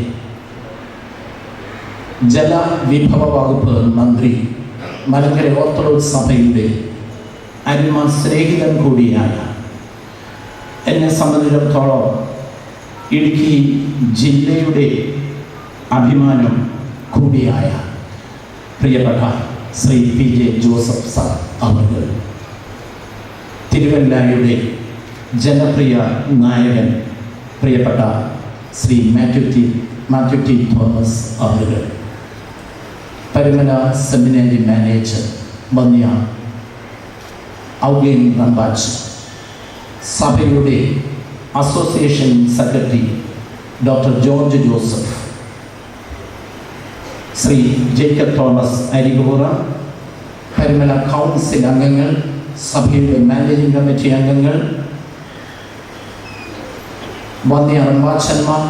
ജലവിഭവ വകുപ്പ് മന്ത്രി, മലങ്കര ഓർത്തഡോക്സ് സഭയുടെ അരുമ സ്നേഹിതൻ കൂടിയായ, എന്നെ സംബന്ധിച്ചിടത്തോളം ഇടുക്കി ജില്ലയുടെ അഭിമാനം കൂടിയായ പ്രിയപ്പെട്ട ശ്രീ PJ ജോസഫ് സാർ അവർ, തിരുവല്ലയുടെ ജനപ്രിയ നായകൻ പ്രിയപ്പെട്ട ശ്രീ മാത്യു ടി തോമസ് അവർ, പരിമല സെമിനാരി മാനേജർ ബന്യ ഔഗേൻ റംബാച്ച്, സഭയുടെ association secretary doctor George Joseph, Shri Jacob Thomas Arikupuram, Parimala council അംഗങ്ങൾ, സഭയുടെ മാനേജിംഗ് കമ്മിറ്റി അംഗങ്ങൾ, വന്യ റംബാച്ചന്മാർ,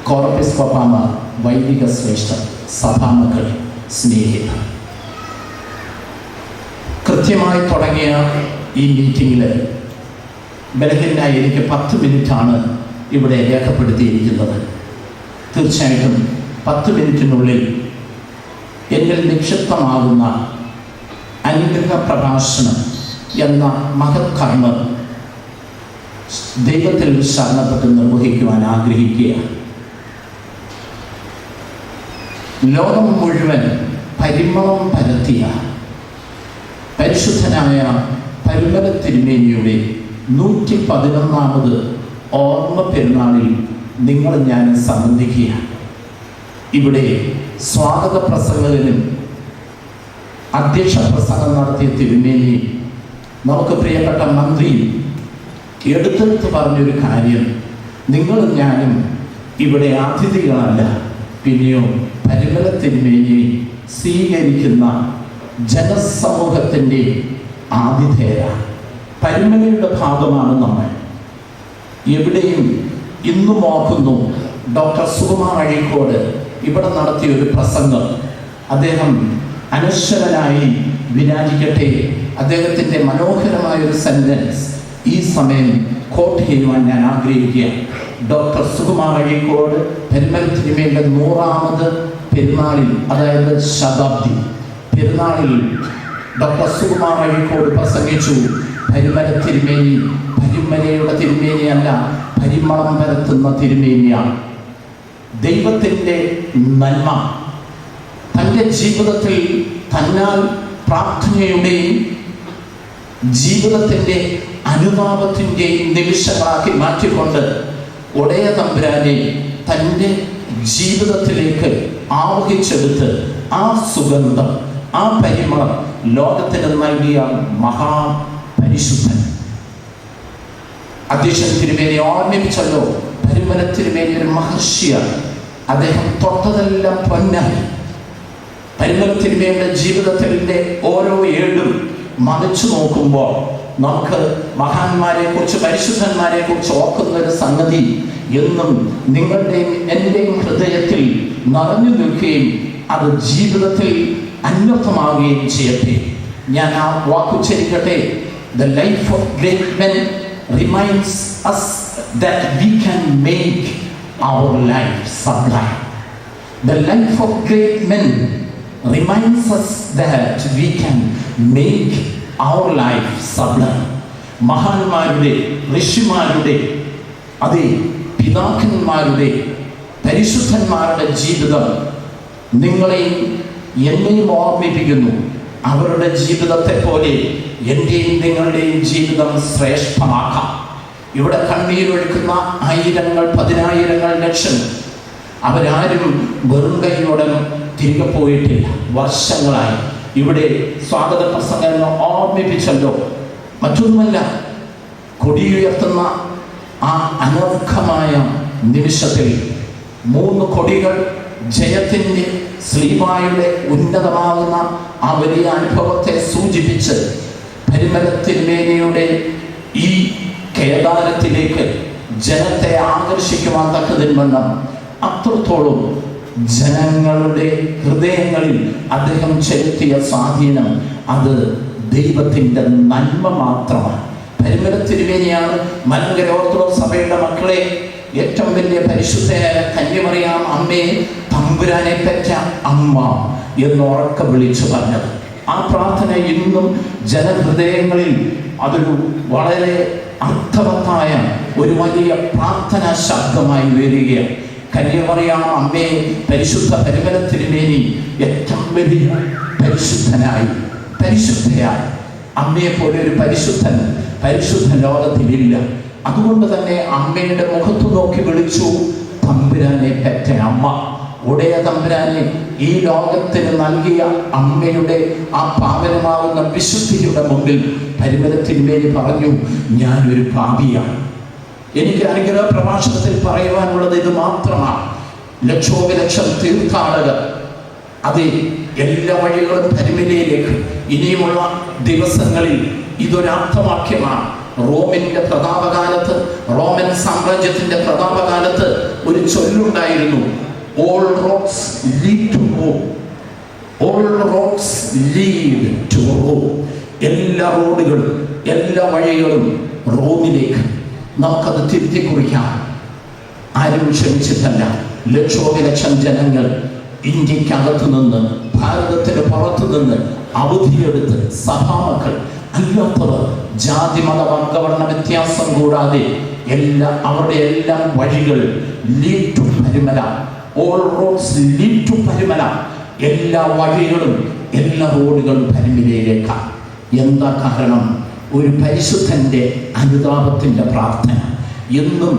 കോർപ്പിസ്കോപ്പാമാർ, വൈദിക ശ്രേഷ്ഠർ, സഭാമക്കൾ, സ്നേഹിതർ, കൃത്യമായി തുടങ്ങിയ ഈ മീറ്റിങ്ങിൽ ബലഹീനായി എനിക്ക് 10 മിനിറ്റാണ് ഇവിടെ രേഖപ്പെടുത്തിയിരിക്കുന്നത്. തീർച്ചയായിട്ടും 10 മിനിറ്റിനുള്ളിൽ എന്നിൽ നിക്ഷിപ്തമാകുന്ന അനുഗ്രഹ പ്രഭാഷണം എന്ന മഹത് കർമ്മം ദൈവത്തിൽ ശരണപ്പെട്ട് നിർവഹിക്കുവാൻ ആഗ്രഹിക്കുകയാണ്. ലോകം മുഴുവൻ പരിമളം പരത്തിയ പരിശുദ്ധനായ പരിമല തിരുമേനിയുടെ 111ാമത് ഓർമ്മ പെരുന്നാളിൽ നിങ്ങൾ ഞാൻ സംബന്ധിക്കുകയാണ്. ഇവിടെ സ്വാഗത പ്രസംഗകനും അധ്യക്ഷ പ്രസംഗം നടത്തിയ തിരുമേനി, നമുക്ക് പ്രിയപ്പെട്ട മന്ത്രി എടുത്തെടുത്ത് പറഞ്ഞൊരു കാര്യം, നിങ്ങളും ഞാനും ഇവിടെ അതിഥികളല്ല, പിന്നെയോ പരിമല തിരുമേനിയെ സ്വീകരിക്കുന്ന ജനസമൂഹത്തിൻ്റെ ആതിഥേയരാണ്. പരിമലയുടെ ഭാഗമാണ് നമ്മൾ. എവിടെയും ഇന്നും ഓർക്കുന്നു ഡോക്ടർ സുകുമാർ അഴീക്കോട് ഇവിടെ നടത്തിയ ഒരു പ്രസംഗം. അദ്ദേഹം അനശ്വരനായി വിരാജിക്കട്ടെ. അദ്ദേഹത്തിൻ്റെ മനോഹരമായൊരു സെന്റൻസ് ഈ സമയം കോട്ട് ചെയ്യുവാൻ ഞാൻ ആഗ്രഹിക്കുകയാണ്. ഡോക്ടർ സുകുമാർ അഴീക്കോട് പരിമല തിരുമേനിയുടെ 100ാമത് പെരുന്നാളിൽ, അതായത് ശതാബ്ദി പെരുന്നാളിൽ ഡോക്ടർ സുകുമാർ അഴീക്കോട് പ്രസംഗിച്ചു. പരിമല തിരുമേനി പരിമലയുടെ തിരുമേനിയല്ല, പരിമളം പരത്തുന്ന തിരുമേനിയാണ്. ദൈവത്തിൻ്റെ നന്മ തൻ്റെ ജീവിതത്തിൽ തന്നാൽ പ്രാർത്ഥനയുടെയും ജീവിതത്തിൻ്റെ അനുതാപത്തിൻ്റെയും നിമിഷങ്ങളാക്കി മാറ്റിക്കൊണ്ട് ഒടയ തമ്പുരാനെ തൻ്റെ ജീവിതത്തിലേക്ക് ആവഹിച്ചെടുത്ത് ആ സുഗന്ധം, ആ പരിമളം ലോകത്തിന് നൽകിയ മഹാപരിശുദ്ധൻ അധ്യക്ഷൻ തിരുമേനി ഓർമ്മിപ്പിച്ചല്ലോ. പരിമല തിരുമേനി ഒരു മഹർഷിയാണ്. അദ്ദേഹം തൊട്ടതെല്ലാം പൊന്നായി. പരിമല തിരുമേനിയുടെ ജീവിതത്തിൻ്റെ ഓരോ ഏടും മറിച്ചു നോക്കുമ്പോൾ നമുക്ക് മഹാന്മാരെ കുറിച്ച്, പരിശുദ്ധന്മാരെ കുറിച്ച് ഓർക്കുന്ന ഒരു സംഗതി എന്നും നിങ്ങളുടെയും എൻ്റെയും ഹൃദയത്തിൽ നിറഞ്ഞു നിൽക്കുകയും അത് ജീവിതത്തിൽ അന്വർത്ഥമാവുകയും ചെയ്യട്ടെ. ഞാൻ ആ വാക്കുച്ചരിക്കട്ടെ. The life of great men reminds us that we can make our life sublime. The life of great men reminds us that we can make our life sublime. മഹാന്മാരുടെ, ഋഷിമാരുടെ, അതേ പിതാക്കന്മാരുടെ, പരിശുദ്ധന്മാരുടെ ജീവിതം നിങ്ങളെയും എന്നെയും ഓർമ്മിപ്പിക്കുന്നു. അവരുടെ ജീവിതത്തെ പോലെ എൻ്റെയും നിങ്ങളുടെയും ജീവിതം ശ്രേഷ്ഠമാക്കാം. ഇവിടെ കണ്ണീരൊഴുക്കുന്ന ആയിരങ്ങൾ, പതിനായിരങ്ങൾ, ലക്ഷങ്ങൾ, അവരാരും വെറും കൈയോടെ തിരികെ പോയിട്ടില്ല. വർഷങ്ങളായി ഇവിടെ സ്വാഗത പ്രസംഗം ഓർമ്മിപ്പിച്ചല്ലോ. മറ്റൊന്നുമല്ല, കൊടിയുയർത്തുന്ന ആ അനർഘമായ നിമിഷത്തിൽ 3 കൊടികൾ ജയത്തിൻ്റെ ശ്രീമായുടെ ഉന്നതമാകുന്ന ആ വലിയ അനുഭവത്തെ സൂചിപ്പിച്ച് പരിമല തിരുമേനിയുടെ ഈ കേദാരത്തിലേക്ക് ജനത്തെ ആകർഷിക്കുവാൻ തക്കതിൻവണ്ണം അത്രത്തോളം ജനങ്ങളുടെ ഹൃദയങ്ങളിൽ അദ്ദേഹം ചെലുത്തിയ സ്വാധീനം അത് ദൈവത്തിൻ്റെ നന്മ മാത്രമാണ്. പരിമല തിരുമേനിയാണ് മലങ്കര ഓർത്തഡോക്സ് സഭയുടെ മക്കളെ ഏറ്റവും വലിയ പരിശുദ്ധയായ കന്യമറിയാം അമ്മയെ തമ്പുരാനെ പെറ്റ അമ്മ എന്ന് ഉറക്കെ വിളിച്ചു പറഞ്ഞത്. ആ പ്രാർത്ഥന ഇന്നും ജനഹൃദയങ്ങളിൽ അതൊരു വളരെ അർത്ഥവത്തായ ഒരു വലിയ പ്രാർത്ഥനാ ശബ്ദമായി ഉയരുകയാണ്. കന്യമറിയാം അമ്മയെ പരിശുദ്ധ പരിമല തിരുമേനി ഏറ്റവും വലിയ പരിശുദ്ധനായി, പരിശുദ്ധയായി, അമ്മയെ പോലെ ഒരു പരിശുദ്ധൻ പരിശുദ്ധ ലോകത്തിലില്ല. അതുകൊണ്ട് തന്നെ അമ്മയുടെ മുഖത്തു നോക്കി വിളിച്ചു, തമ്പുരാനെ പെറ്റ അമ്മ. ഉടയ തമ്പുരാനെ ഈ ലോകത്തിന് നൽകിയ അമ്മയുടെ ആ പാവനമാകുന്ന വിശുദ്ധിയുടെ മുമ്പിൽ പരിമല തിരുമേനി പറഞ്ഞു, ഞാനൊരു പാപിയാണ്. എനിക്ക് അനുഗ്രഹ പ്രഭാഷണത്തിൽ പറയുവാനുള്ളത് ഇത് മാത്രമാണ്. ലക്ഷോപലക്ഷം തീർത്ഥാടകർ, അതെ, എല്ലാ വഴികളും പരിമലയിലേക്ക് ഇനിയുമുള്ള ദിവസങ്ങളിൽ ഇതൊരർത്ഥവാക്യമാണ്. റോമിന്റെ പ്രതാപകാലത്ത്, റോമൻ സാമ്രാജ്യത്തിന്റെ പ്രതാപകാലത്ത് ഒരു ചൊല്ലുണ്ടായിരുന്നു, all roads lead to Rome. All roads lead to Rome. എല്ലാ റോഡുകളും, എല്ലാ വഴികളും റോമിലേക്ക്. നമുക്കത് തിരുത്തി കുറിക്കാം. ആരും ക്ഷമിച്ചിട്ടല്ല. ലക്ഷോപലക്ഷം ജനങ്ങൾ ഇന്ത്യക്കകത്തു നിന്ന്, ഭാരതത്തിന് പുറത്തു നിന്ന് അവധിയെടുത്ത്, സഭാമക്കൾ അല്ലാത്തവർ, ജാതി മത വർഗവർണ്ണ വ്യത്യാസം കൂടാതെ അവരുടെ എല്ലാം വഴികൾ lead to Parimala. All roads lead to Parimala. എല്ലാ വഴികളും, എല്ലാ റോഡുകളും പരിമലയിലേക്കാണ്. എന്താ കാരണം? ഒരു പരിശുദ്ധന്റെ അനുതാപത്തിന്റെ പ്രാർത്ഥന. എന്നും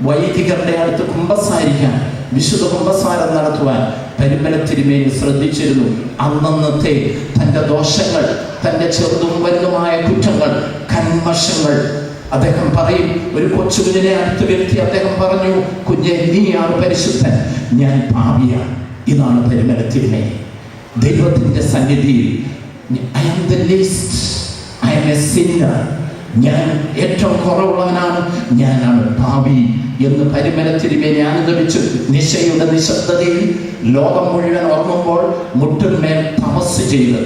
വൈദികരുടെ അടുത്ത് കുമ്പസാരിക്കാൻ, വിശുദ്ധ കുമ്പസാരം നടത്തുവാൻ പരിമല തിരുമേനി ശ്രദ്ധിച്ചിരുന്നു. അന്നന്നത്തെ തൻ്റെ ദോഷങ്ങൾ, തൻ്റെ ചെറുതും വലുതുമായ കുറ്റങ്ങൾ, കന്മഷങ്ങൾ അദ്ദേഹം പറയും. ഒരു കൊച്ചുകുഞ്ഞിനെ അടുത്ത് വരുത്തി അദ്ദേഹം പറഞ്ഞു, കുഞ്ഞെ, നീയാണ് പരിശുദ്ധൻ, ഞാൻ പാപിയാണ്. ഇതാണ് പരിമല തിരുമേനി. ദൈവത്തിൻ്റെ സന്നിധിയിൽ I am the least, I am a sinner, ഞാൻ ഏറ്റവും കുറവുള്ളവനാണ്, ഞാനാണ് പാപി എന്ന് പരിമല തിരുമേനി അനുദപിച്ചു. നിശയുടെ നിശബ്ദതയിൽ ലോകം മുഴുവൻ ഉറങ്ങുമ്പോൾ മുട്ടിന്മേൽ തപസ് ചെയ്ത്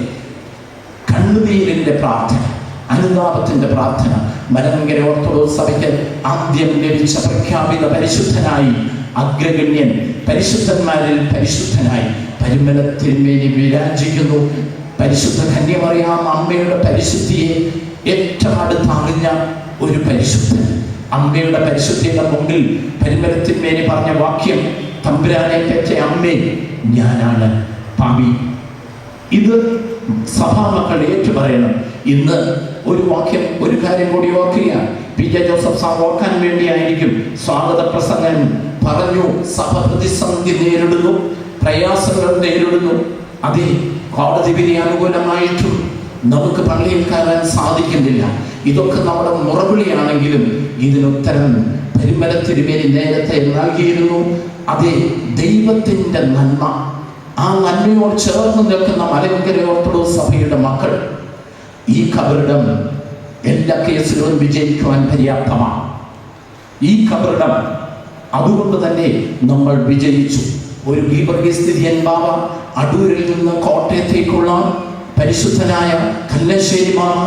കണ്ണുനീരിൻ്റെ പ്രാർത്ഥന, അനുതാപത്തിൻ്റെ പ്രാർത്ഥന, മലങ്കര ഓർത്തഡോക്സ് സഭയ്ക്ക് ആദ്യം ലഭിച്ച പ്രഖ്യാപിത പരിശുദ്ധനായി, അഗ്രഗണ്യൻ, പരിശുദ്ധന്മാരിൽ പരിശുദ്ധനായി പരിമല തിരുമേനി വിരാജിക്കുന്നു. പരിശുദ്ധ കന്യമറിയാം അമ്മയുടെ പരിശുദ്ധിയെ ഏറ്റവും അടുത്തറിഞ്ഞ ഒരു പരിശുദ്ധൻ. അമ്മയുടെ പരിശുദ്ധിയുടെ മുമ്പിൽ പരിമല തിരുമേനി പറഞ്ഞ വാക്യം, തമ്പുരാനെ പെറ്റ അമ്മേ, ഞാനാണ് പാപി. ഇത് സഭാമക്കൾ ഏറ്റുപറയണം. ഇന്ന് ഒരു വാക്യം, ഒരു കാര്യം കൂടി ഓർക്കുകയാണ്. പി ജെ ജോസഫ് സാർ ഓർക്കാൻ വേണ്ടിയായിരിക്കും സ്വാഗത പ്രസംഗം പറഞ്ഞു. സഭ പ്രതിസന്ധി നേരിടുന്നു, പ്രയാസങ്ങൾ നേരിടുന്നു. അതേ, കോടതി വിധി അനുകൂലമായിട്ടും നമുക്ക് പള്ളിയിൽ കയറാൻ സാധിക്കുന്നില്ല. ഇതൊക്കെ നമ്മുടെ മുറവിളിയാണെങ്കിലും ഇതിനുത്തരം പരിമല തിരുമേനി നേരത്തെ നൽകിയിരുന്നു. അതേ, ദൈവത്തിൻ്റെ നന്മ, ആ നന്മയോട് ചേർന്ന് നിൽക്കുന്ന മലങ്കര ഓർത്തഡോക്സ് സഭയുടെ മക്കൾ, ഈ കബറിടം എല്ലാ കേസിലും വിജയിക്കുവാൻ പര്യാപ്തമാണ്. ഈ കബറിടം അതുകൊണ്ട് തന്നെ നമ്മൾ വിജയിച്ചു. ഒരു ഗീവർഗീസ് തിരിയൻ ബാബ അടൂരിൽ നിന്ന് കോട്ടയത്തേക്കുള്ള പരിശുദ്ധനായ കല്ലശ്ശേരി ബാബ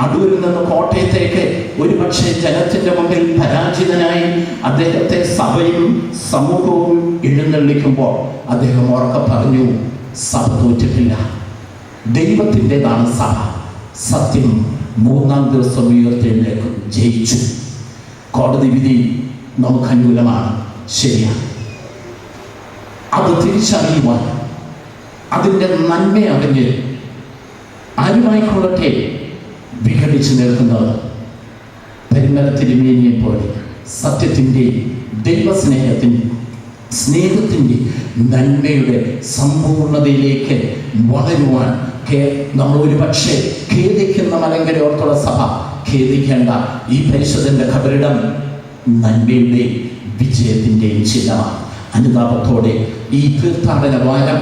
അടൂരിൽ നിന്ന് കോട്ടയത്തേക്ക് ഒരുപക്ഷെ ജനത്തിന്റെ മുമ്പിൽ പരാജിതനായി അദ്ദേഹത്തെ സഭയും സമൂഹവും എഴുന്നള്ളിക്കുമ്പോൾ അദ്ദേഹം ഉറക്കെ പറഞ്ഞു, സഭ തോറ്റിട്ടില്ല, ദൈവത്തിൻ്റെതാണ് സഭ, സത്യം മൂന്നാം ദിവസം ഉയർത്തെഴുന്നേൽക്കും, ജയിച്ചു. കോടതി വിധി നമുക്ക് അനുകൂലമാണ്, ശരിയാണ്. അത് തിരിച്ചറിയുവാൻ, അതിൻ്റെ നന്മ അറിഞ്ഞ് ആരുമായിക്കൊള്ളട്ടെ വിഘടിച്ചു നിൽക്കുന്നത് പരിമല തിരുമേനിയെ പോലെ സത്യത്തിൻ്റെ, സ്നേഹത്തിൻ്റെ, നന്മയുടെ സമ്പൂർണതയിലേക്ക് വളരുവാൻ നമ്മൾ ഒരു പക്ഷേ ഖേദിക്കുന്ന മലങ്കര ഓർത്തഡോക്സ് സഭ ഖേദിക്കേണ്ട. ഈ പരിശുദ്ധന്റെ ഖബറിടം നന്മയുടെ വിജയത്തിൻ്റെയും ചിഹ്നമാണ്. അനുതാപത്തോടെ ഈ തീർത്ഥാടന വാരം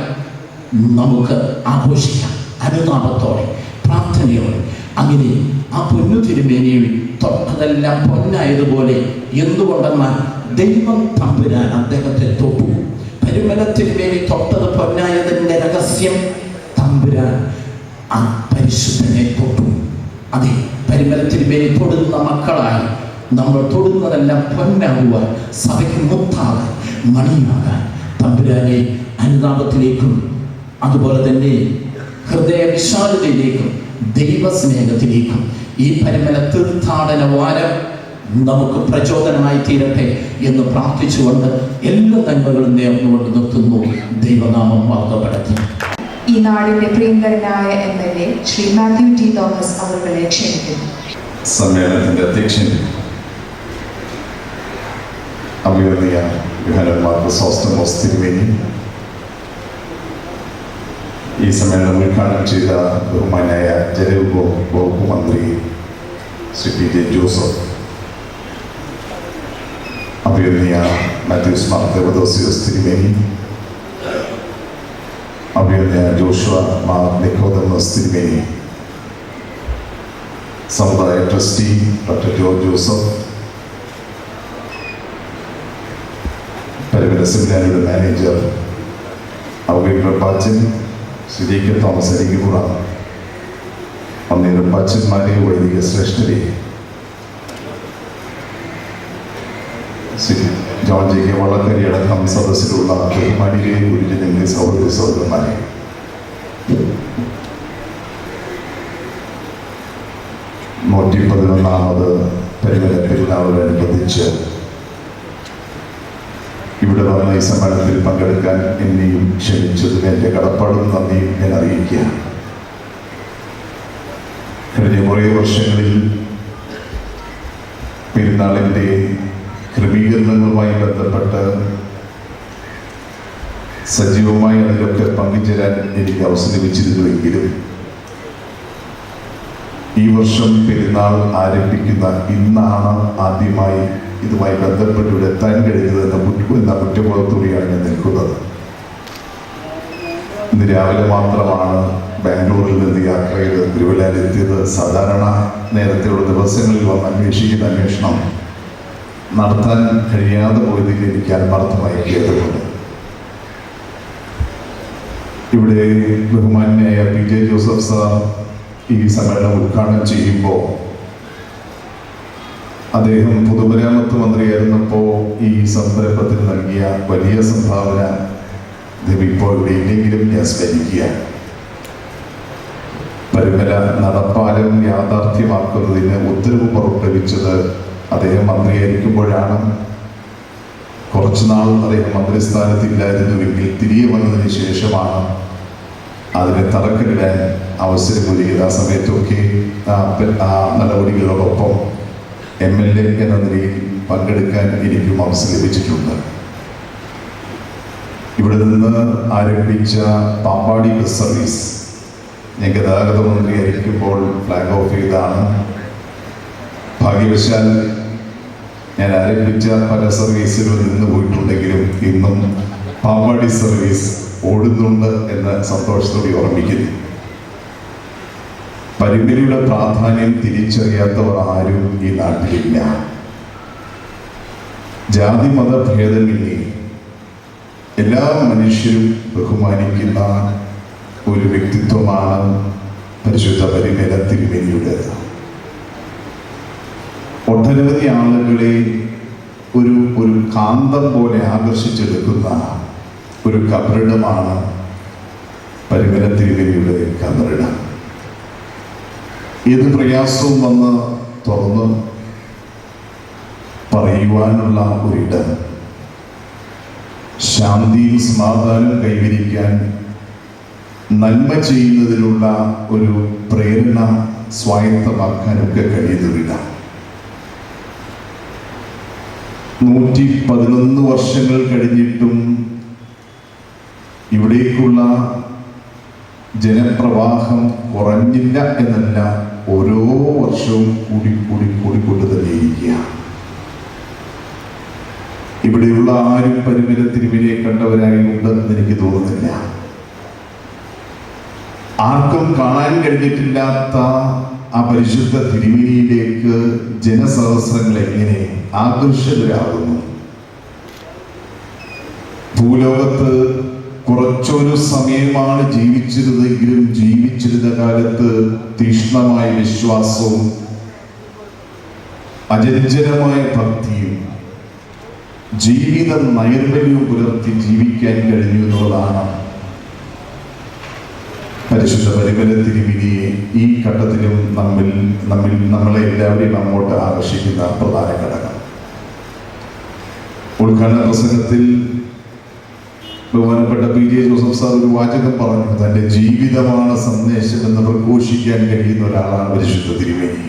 നമുക്ക് ആഘോഷിക്കാം. അനുതാപത്തോടെ, പ്രാർത്ഥനയോടെ. അങ്ങനെ ആ പൊന്നു തിരുമേനിയിൽ തൊട്ടതെല്ലാം പൊന്നായതുപോലെ. എന്തുകൊണ്ടെന്നാൽ ദൈവം തമ്പുരാൻ അദ്ദേഹത്തെ തൊട്ടു. പരിമല തിരുമേനി തൊട്ടത് പൊന്നായതിൻ്റെ രഹസ്യം, തമ്പുരാൻ ആ പരിശുദ്ധനെ തൊട്ടു. അതെ, പരിമല തിരുമേനി തൊടുന്ന മക്കളായി നമ്മൾ തൊടുന്നതെല്ലാം പൊന്നാകുവാൻ, സഭയ്ക്ക് മുത്താകാൻ, മണിയാകാൻ തമ്പുരാനെ അനുതാപത്തിലേക്കും അതുപോലെ തന്നെ ഹൃദയ വിശാലതയിലേക്കും ദൈവസ്നേഹത്തിലേക്കും ഈ പരിമല തീർത്ഥാടന വാരം നമുക്ക് പ്രചോദനമായി തീരട്ടെ എന്ന് പ്രാർത്ഥിച്ചുകൊണ്ട് എല്ലാ നന്മകളും നേർന്നുകൊണ്ട് നിർത്തുന്നു. ദൈവനാമം വാഴ്ത്തപ്പെടട്ടെ. ഈ നാടിന്റെ പ്രിയങ്കരനായ MLA Shri Mathew T Thomas അവരുടെ ക്ഷണിക്കുന്നു. സമ്മേളനത്തിന്റെ അധ്യക്ഷൻ അഭിനന്ദനീയ യോഹന്നാൻ ക്രിസോസ്റ്റമോസ് തിരുമേനി, ഈ സമ്മേളനം ഉദ്ഘാടനം ചെയ്ത ബഹുമാനായ ജലവകുപ്പ് മന്ത്രി ശ്രീ പി ജെ ജോസഫ്, അഭിനന്ദനീയ മാത്യൂസ് മാർ തെവദോസിയോസ് തിരുമേനി, അഭിനന്ദനീയ ജോഷുവ മാർ നിക്കോദമോസ് തിരുമേനി, സമുദായ ട്രസ്റ്റി ഡോക്ടർ ജോർജ് ജോസഫ്, പരിമല സെമിനാരിയുടെ മാനേജർ ഔഗേൻ ശ്രീ കെ തോമസ് അരികുപുറ, അന്നേരം പച്ചന്മാരെ, വൈദിക ശ്രേഷ്ഠരെ, ശ്രീ ജോൺ ജെ കെ വള്ളക്കരി അടക്കം സദസ്സിലുള്ള ബഹുമാനികളെ, ഗുരുജനങ്ങളെ, സഹോദരി സഹോദരന്മാരെ, നൂറ്റി 11ാമത് പരിമല പെരുന്നാളിനോടനുബന്ധിച്ച് ഇവിടെ വന്ന ഈ സമ്മേളനത്തിൽ പങ്കെടുക്കാൻ എന്നെയും ക്ഷണിച്ചതിന് എൻ്റെ കടപ്പാടും നന്ദിയും ഞാൻ അറിയിക്കുകയാണ്. കഴിഞ്ഞ കുറേ വർഷങ്ങളിൽ പെരുന്നാളിൻ്റെ ക്രമീകരണങ്ങളുമായി ബന്ധപ്പെട്ട് സജീവമായി അതിലൊക്കെ പങ്കുചേരാൻ എനിക്ക് അവസരം ലഭിച്ചിരുന്നുവെങ്കിലും ഈ വർഷം പെരുന്നാൾ ആരംഭിക്കുന്ന ഇന്നാണ് ആദ്യമായി ഇതുമായി ബന്ധപ്പെട്ട് ഇവിടെ എത്താൻ കഴിഞ്ഞത് എന്ന കുറ്റബോധത്തോടെയാണ് ഞാൻ നിൽക്കുന്നത്. ഇന്ന് രാവിലെ മാത്രമാണ് ബാംഗ്ലൂരിൽ നിന്ന് യാത്ര ചെയ്ത് തിരുവല്ലയിലെത്തിയത്. സാധാരണ നേരത്തെയുള്ള ദിവസങ്ങളിൽ വന്ന് അന്വേഷിക്കുന്ന അന്വേഷണം നടത്താൻ കഴിയാതെ പോയതിൽ എനിക്ക് ആത്മാർത്ഥമായി ഖേദമുണ്ട്. ഇവിടെ ബഹുമാന്യനായ PJ ജോസഫ് സാർ ഈ സമ്മേളനം ഉദ്ഘാടനം ചെയ്യുമ്പോൾ അദ്ദേഹം പൊതുമരാമത്ത് മന്ത്രിയായിരുന്നപ്പോൾ ഈ സംരംഭത്തിന് നൽകിയ വലിയ സംഭാവന അദ്ദേഹം ഇപ്പോൾ ഇവിടെയെങ്കിലും ഞാൻ സ്മരിക്കുക. പരുമല നടപ്പാലം യാഥാർത്ഥ്യമാക്കുന്നതിന് ഉത്തരവ് പുറപ്പെടുവിച്ചത് അദ്ദേഹം മന്ത്രിയായിരിക്കുമ്പോഴാണ്. കുറച്ചുനാൾ അദ്ദേഹം മന്ത്രിസ്ഥാനത്തില്ലായിരുന്നുവെങ്കിൽ തിരികെ വന്നതിന് ശേഷമാണ് അതിനെ തറക്കല്ലിടാൻ അവസരമൊരുക്കിയത്. ആ സമയത്തൊക്കെ ആ നടപടികളോടൊപ്പം MLA എന്ന നിലയിൽ പങ്കെടുക്കാൻ എനിക്കും അവസരം ലഭിച്ചിട്ടുണ്ട്. ഇവിടെ നിന്ന് ആരംഭിച്ച പാമ്പാടി ബസ് സർവീസ് ഞാൻ ഗതാഗത മന്ത്രിയായിരിക്കുമ്പോൾ ഫ്ലാഗ് ഓഫ് ചെയ്താണ്. ഭാഗ്യവശാൽ ഞാൻ ആരംഭിച്ച പല സർവീസുകളിൽ നിന്ന് പോയിട്ടുണ്ടെങ്കിലും ഇന്നും പാമ്പാടി സർവീസ് ഓടുന്നുണ്ട് എന്ന സന്തോഷത്തോടെ ഓർമ്മിക്കുന്നു. പരിമിതിയുടെ പ്രാധാന്യം തിരിച്ചറിയാത്തവർ ആരും ഈ നാട്ടിലില്ല. ജാതി മത ഭേദമില്ലേ എല്ലാ മനുഷ്യരും ബഹുമാനിക്കുന്ന ഒരു വ്യക്തിത്വമാണ് പരിശുദ്ധ പരിമല തിരുമേനിയുടേത്. ഒട്ടനവധി ആളുകളെ ഒരു കാന്തം പോലെ ആകർഷിച്ചെടുക്കുന്ന ഒരു കബറിടമാണ് പരിമല തിരുമേനിയുടെ കബറിടം. ഏത് പ്രയാസവും വന്ന് തുറന്ന് പറയുവാനുള്ള ഒരിടം, ശാന്തിയും സമാധാനം കൈവരിക്കാൻ നന്മ ചെയ്യുന്നതിനുള്ള ഒരു പ്രേരണ സ്വായത്തമാക്കാനൊക്കെ കഴിയുന്നൊരിടം. 111 വർഷങ്ങൾ കഴിഞ്ഞിട്ടും ഇവിടേക്കുള്ള ജനപ്രവാഹം കുറഞ്ഞില്ല എന്നല്ല, ഓരോ വർഷവും കൂടിക്കൊണ്ട് തന്നെ ഇരിക്കുക. ഇവിടെയുള്ള ആരും പരിമല തിരുമേനിയെ കണ്ടവരായി ഉണ്ടെന്ന് എനിക്ക് തോന്നുന്നില്ല. ആർക്കും കാണാൻ കഴിഞ്ഞിട്ടില്ലാത്ത ആ പരിശുദ്ധ തിരുമേനിയിലേക്ക് ജനസഹസ്രങ്ങൾ എങ്ങനെ ആകർഷകരാകുന്നു. ഭൂലോകത്ത് കുറച്ചൊരു സമയമാണ് ജീവിച്ചിരുന്നെങ്കിലും ജീവിച്ചിരുന്ന കാലത്ത് തീക്ഷ്ണമായ വിശ്വാസവും അചഞ്ചലമായ ഭക്തിയും ജീവിത നൈർമല്യവും പുലർത്തി ജീവിക്കാൻ കഴിഞ്ഞു എന്നുള്ളതാണ് പരിശുദ്ധ പരിമല തിരുമേനിയെ ഈ ഘട്ടത്തിലും നമ്മളെ എല്ലാവരെയും അങ്ങോട്ട് ആകർഷിക്കുന്ന പ്രധാന ഘടകം. ഉദ്ഘാടന പ്രസംഗത്തിൽ ബഹുമാനപ്പെട്ട PJ ജോസഫ് സാർ ഒരു വാചകം പറഞ്ഞു, തൻ്റെ ജീവിതമാണ് സന്ദേശം എന്ന് പ്രഘോഷിക്കാൻ കഴിയുന്ന ഒരാളാണ് പരിശുദ്ധ തിരുമേനി.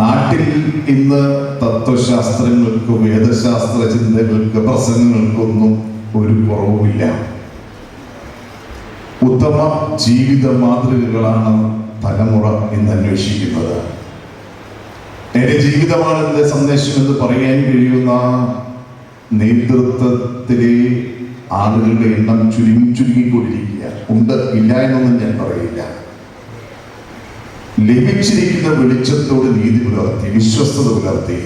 നാട്ടിൽ ഇന്ന് തത്വശാസ്ത്രങ്ങൾക്ക്, വേദശാസ്ത്ര ചിന്തകൾക്ക്, പ്രസംഗങ്ങൾക്കൊന്നും ഒരു കുറവുമില്ല. ഉത്തമ ജീവിത മാതൃകകളാണ് തലമുറ ഇന്ന് അന്വേഷിക്കുന്നത്. എൻ്റെ ജീവിതമാണ് എൻ്റെ സന്ദേശം എന്ന് പറയാൻ കഴിയുന്ന നേതൃത്വത്തിലെ ആളുകളുടെ എണ്ണം ചുരുങ്ങിക്കൊണ്ടിരിക്കുക. ഉണ്ട്, ഇല്ല എന്നൊന്നും ഞാൻ പറയില്ല. ലഭിച്ചിരിക്കുന്ന വെളിച്ചത്തോട് നീതി പുലർത്തി, വിശ്വസ്തത പുലർത്തി,